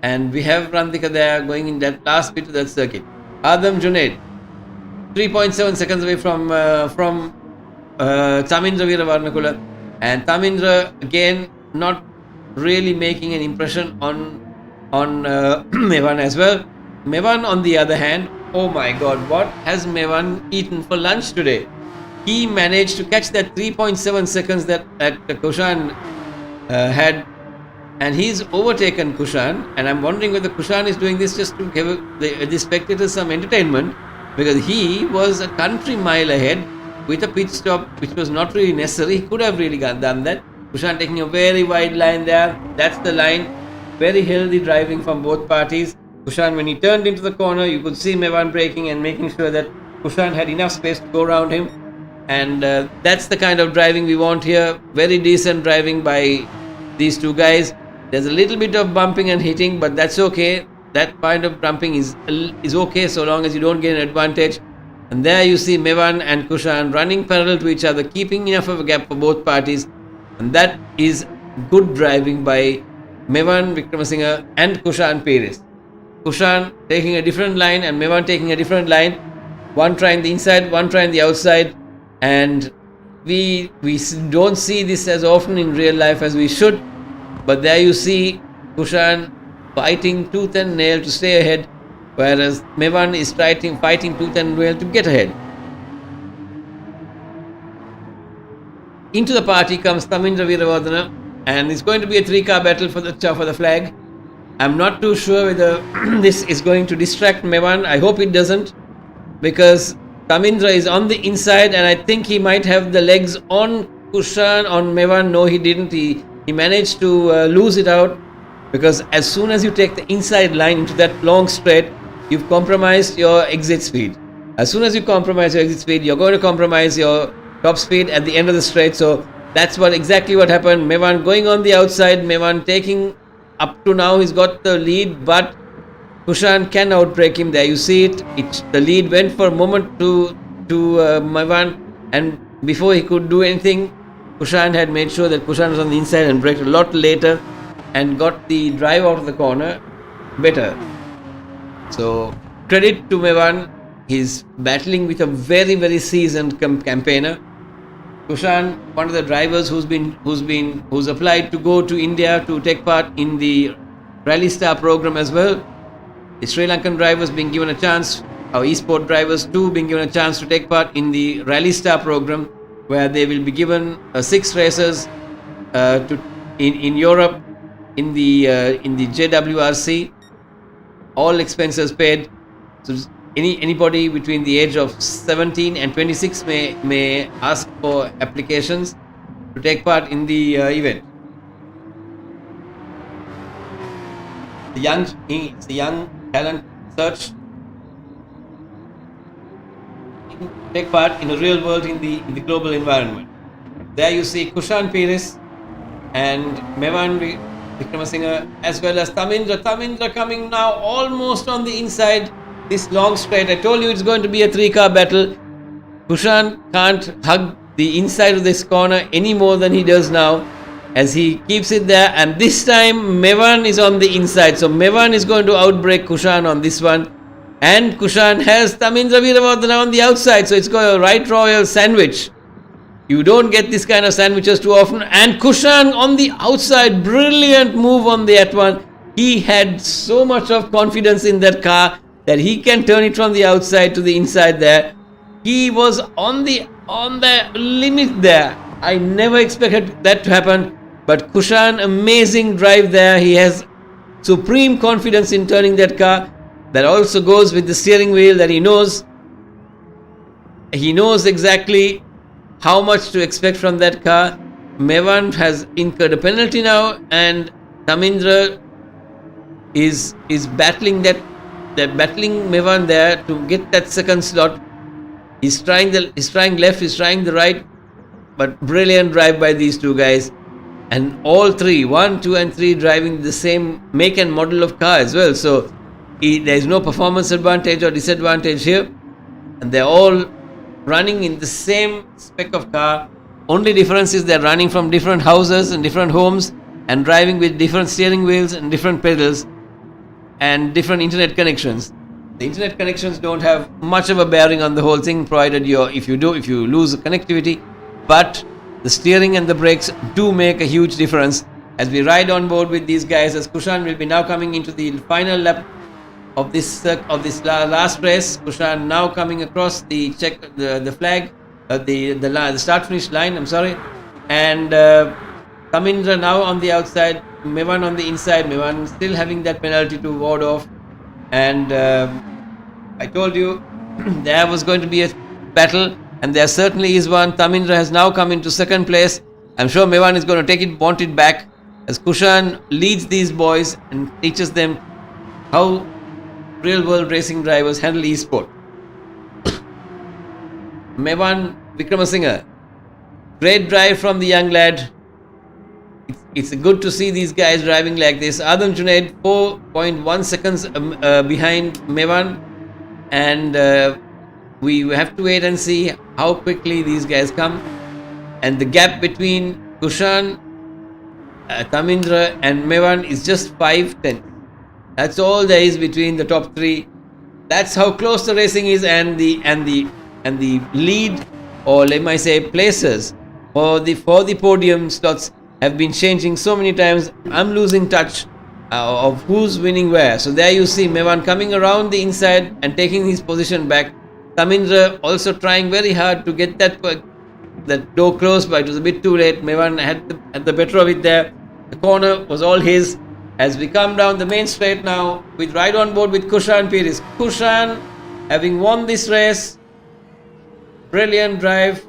and we have Randika there going in that last bit of that circuit. Adam Junaid, 3.7 seconds away from Tamindra Veeravarnakula, and Tamindra again not really making an impression on Mevan as well. Mevan, on the other hand, oh my God, what has Mevan eaten for lunch today? He managed to catch that 3.7 seconds that Kushan had, and he's overtaken Kushan. And I'm wondering whether Kushan is doing this just to give the spectators some entertainment, because he was a country mile ahead with a pit stop which was not really necessary. He could have really done that. Kushan taking a very wide line there. That's the line. Very healthy driving from both parties. Kushan, when he turned into the corner, you could see Mevan braking and making sure that Kushan had enough space to go around him. And that's the kind of driving we want here. Very decent driving by these two guys. There's a little bit of bumping and hitting, but that's okay. That kind of bumping is okay so long as you don't get an advantage. And there you see Mevan and Kushan running parallel to each other, keeping enough of a gap for both parties. And that is good driving by Mevan Wickramasinghe and Kushan Perez. Kushan taking a different line and Mevan taking a different line. One trying the inside, one trying the outside. And we don't see this as often in real life as we should. But there you see Kushan fighting tooth and nail to stay ahead, whereas Mevan is fighting tooth and nail to get ahead. Into the party comes Tamindra Veeravarnakula, and it's going to be a 3-car battle for the flag. I'm not too sure whether this is going to distract Mevan. I hope it doesn't, because Tamindra is on the inside, and I think he might have the legs on Kushan, on Mevan. No, he didn't. He managed to lose it out, because as soon as you take the inside line into that long straight, you've compromised your exit speed. As soon as you compromise your exit speed, you're going to compromise your top speed at the end of the straight. So that's exactly what happened. Mevan going on the outside, Mevan taking, up to now he's got the lead, but Kushan can outbreak him. There you see it. The lead went for a moment to Mevan, and before he could do anything, Kushan had made sure that Kushan was on the inside and braked a lot later and got the drive out of the corner better. So credit to Mevan. He's battling with a very, very seasoned campaigner. Kushan, one of the drivers who's applied to go to India to take part in the Rally Star program as well. The Sri Lankan drivers being given a chance, our esport drivers too being given a chance to take part in the Rally Star program, where they will be given 6 races in Europe in the JWRC, all expenses paid. So anybody between the age of 17 and 26 may ask for applications to take part in the event. The young talent search, take part in the real world in the global environment. There you see Kushan Perez and Mevan Wickramasinghe, as well as Tamindra coming now almost on the inside. This long straight, I told you it's going to be a 3-car battle. Kushan can't hug the inside of this corner any more than he does now, as he keeps it there, and this time Mevan is on the inside, so Mevan is going to outbreak Kushan on this one, and Kushan has Tamindra Veeravardhana on the outside, so it's got a right royal sandwich. You don't get this kind of sandwiches too often. And Kushan on the outside, brilliant move on that one. He had so much of confidence in that car that he can turn it from the outside to the inside there. He was on the limit there. I never expected that to happen. But Kushan, amazing drive there. He has supreme confidence in turning that car. That also goes with the steering wheel that he knows. He knows exactly how much to expect from that car. Mevan has incurred a penalty now, and Tamindra is battling battling Mevan there to get that second slot. He's trying left, he's trying the right, but brilliant drive by these two guys. And all three, 1, 2 and 3, driving the same make and model of car as well. So there is no performance advantage or disadvantage here, and they're all running in the same spec of car. Only difference is they're running from different houses and different homes and driving with different steering wheels and different pedals and different internet connections. The internet connections don't have much of a bearing on the whole thing, provided if you lose connectivity, but the steering and the brakes do make a huge difference. As we ride on board with these guys, as Kushan will be now coming into the final lap of this last race. Kushan now coming across the flag, the start finish line. I'm sorry, and Tamindra now on the outside, Mevan on the inside. Mevan still having that penalty to ward off, and I told you there was going to be a battle, and there certainly is one. Tamindra has now come into second place. I'm sure Mevan is going to want it back, as Kushan leads these boys and teaches them how real world racing drivers handle e-sport. Mevan Vikramasinghe, great drive from the young lad. It's good to see these guys driving like this. Adam Junaid 4.1 seconds behind Mevan, and we have to wait and see how quickly these guys come. And the gap between Kushan, Tamindra and Mevan is just 5 tenths. That's all there is between the top three. That's how close the racing is, and the lead, or let me say places for the podium slots have been changing so many times. I'm losing touch of who's winning where. So there you see Mevan coming around the inside and taking his position back. Tamindra also trying very hard to get that door closed, but it was a bit too late. Mevan had the better of it there. The corner was all his. As we come down the main straight now, with ride on board with Kushan Piris. Kushan, having won this race, brilliant drive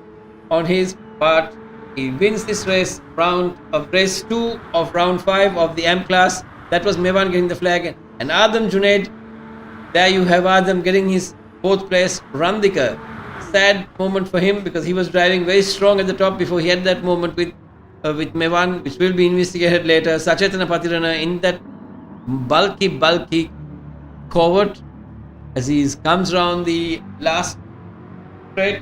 on his part. He wins this race, race 2 of round 5 of the M class. That was Mevan getting the flag. And Adam Junaid, there you have Adam getting his 4th place. Randika, sad moment for him, because he was driving very strong at the top before he had that moment with Mevan, which will be investigated later. Sachetana Patirana in that bulky covert as he comes around the last straight.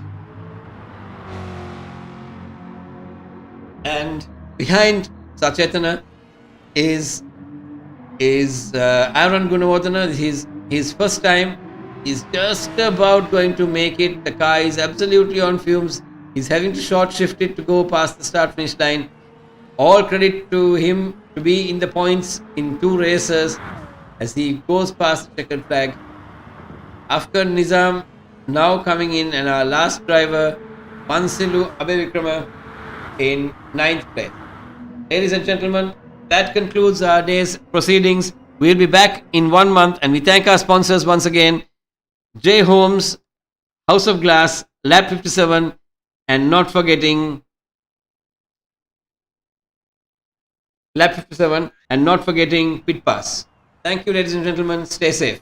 And behind Sachetana is Aaron Gunawardena. His first time. He's just about going to make it. The car is absolutely on fumes. He's having to short shift it to go past the start finish line. All credit to him to be in the points in 2 races as he goes past the checkered flag. Afghan Nizam now coming in, and our last driver Mansilu Abevikrama in 9th place. Ladies and gentlemen, that concludes our day's proceedings. We'll be back in 1 month, and we thank our sponsors once again: J Homes, House of Glass, Lab 57, and not forgetting Lab 57, and not forgetting Pit Pass. Thank you, ladies and gentlemen. Stay safe.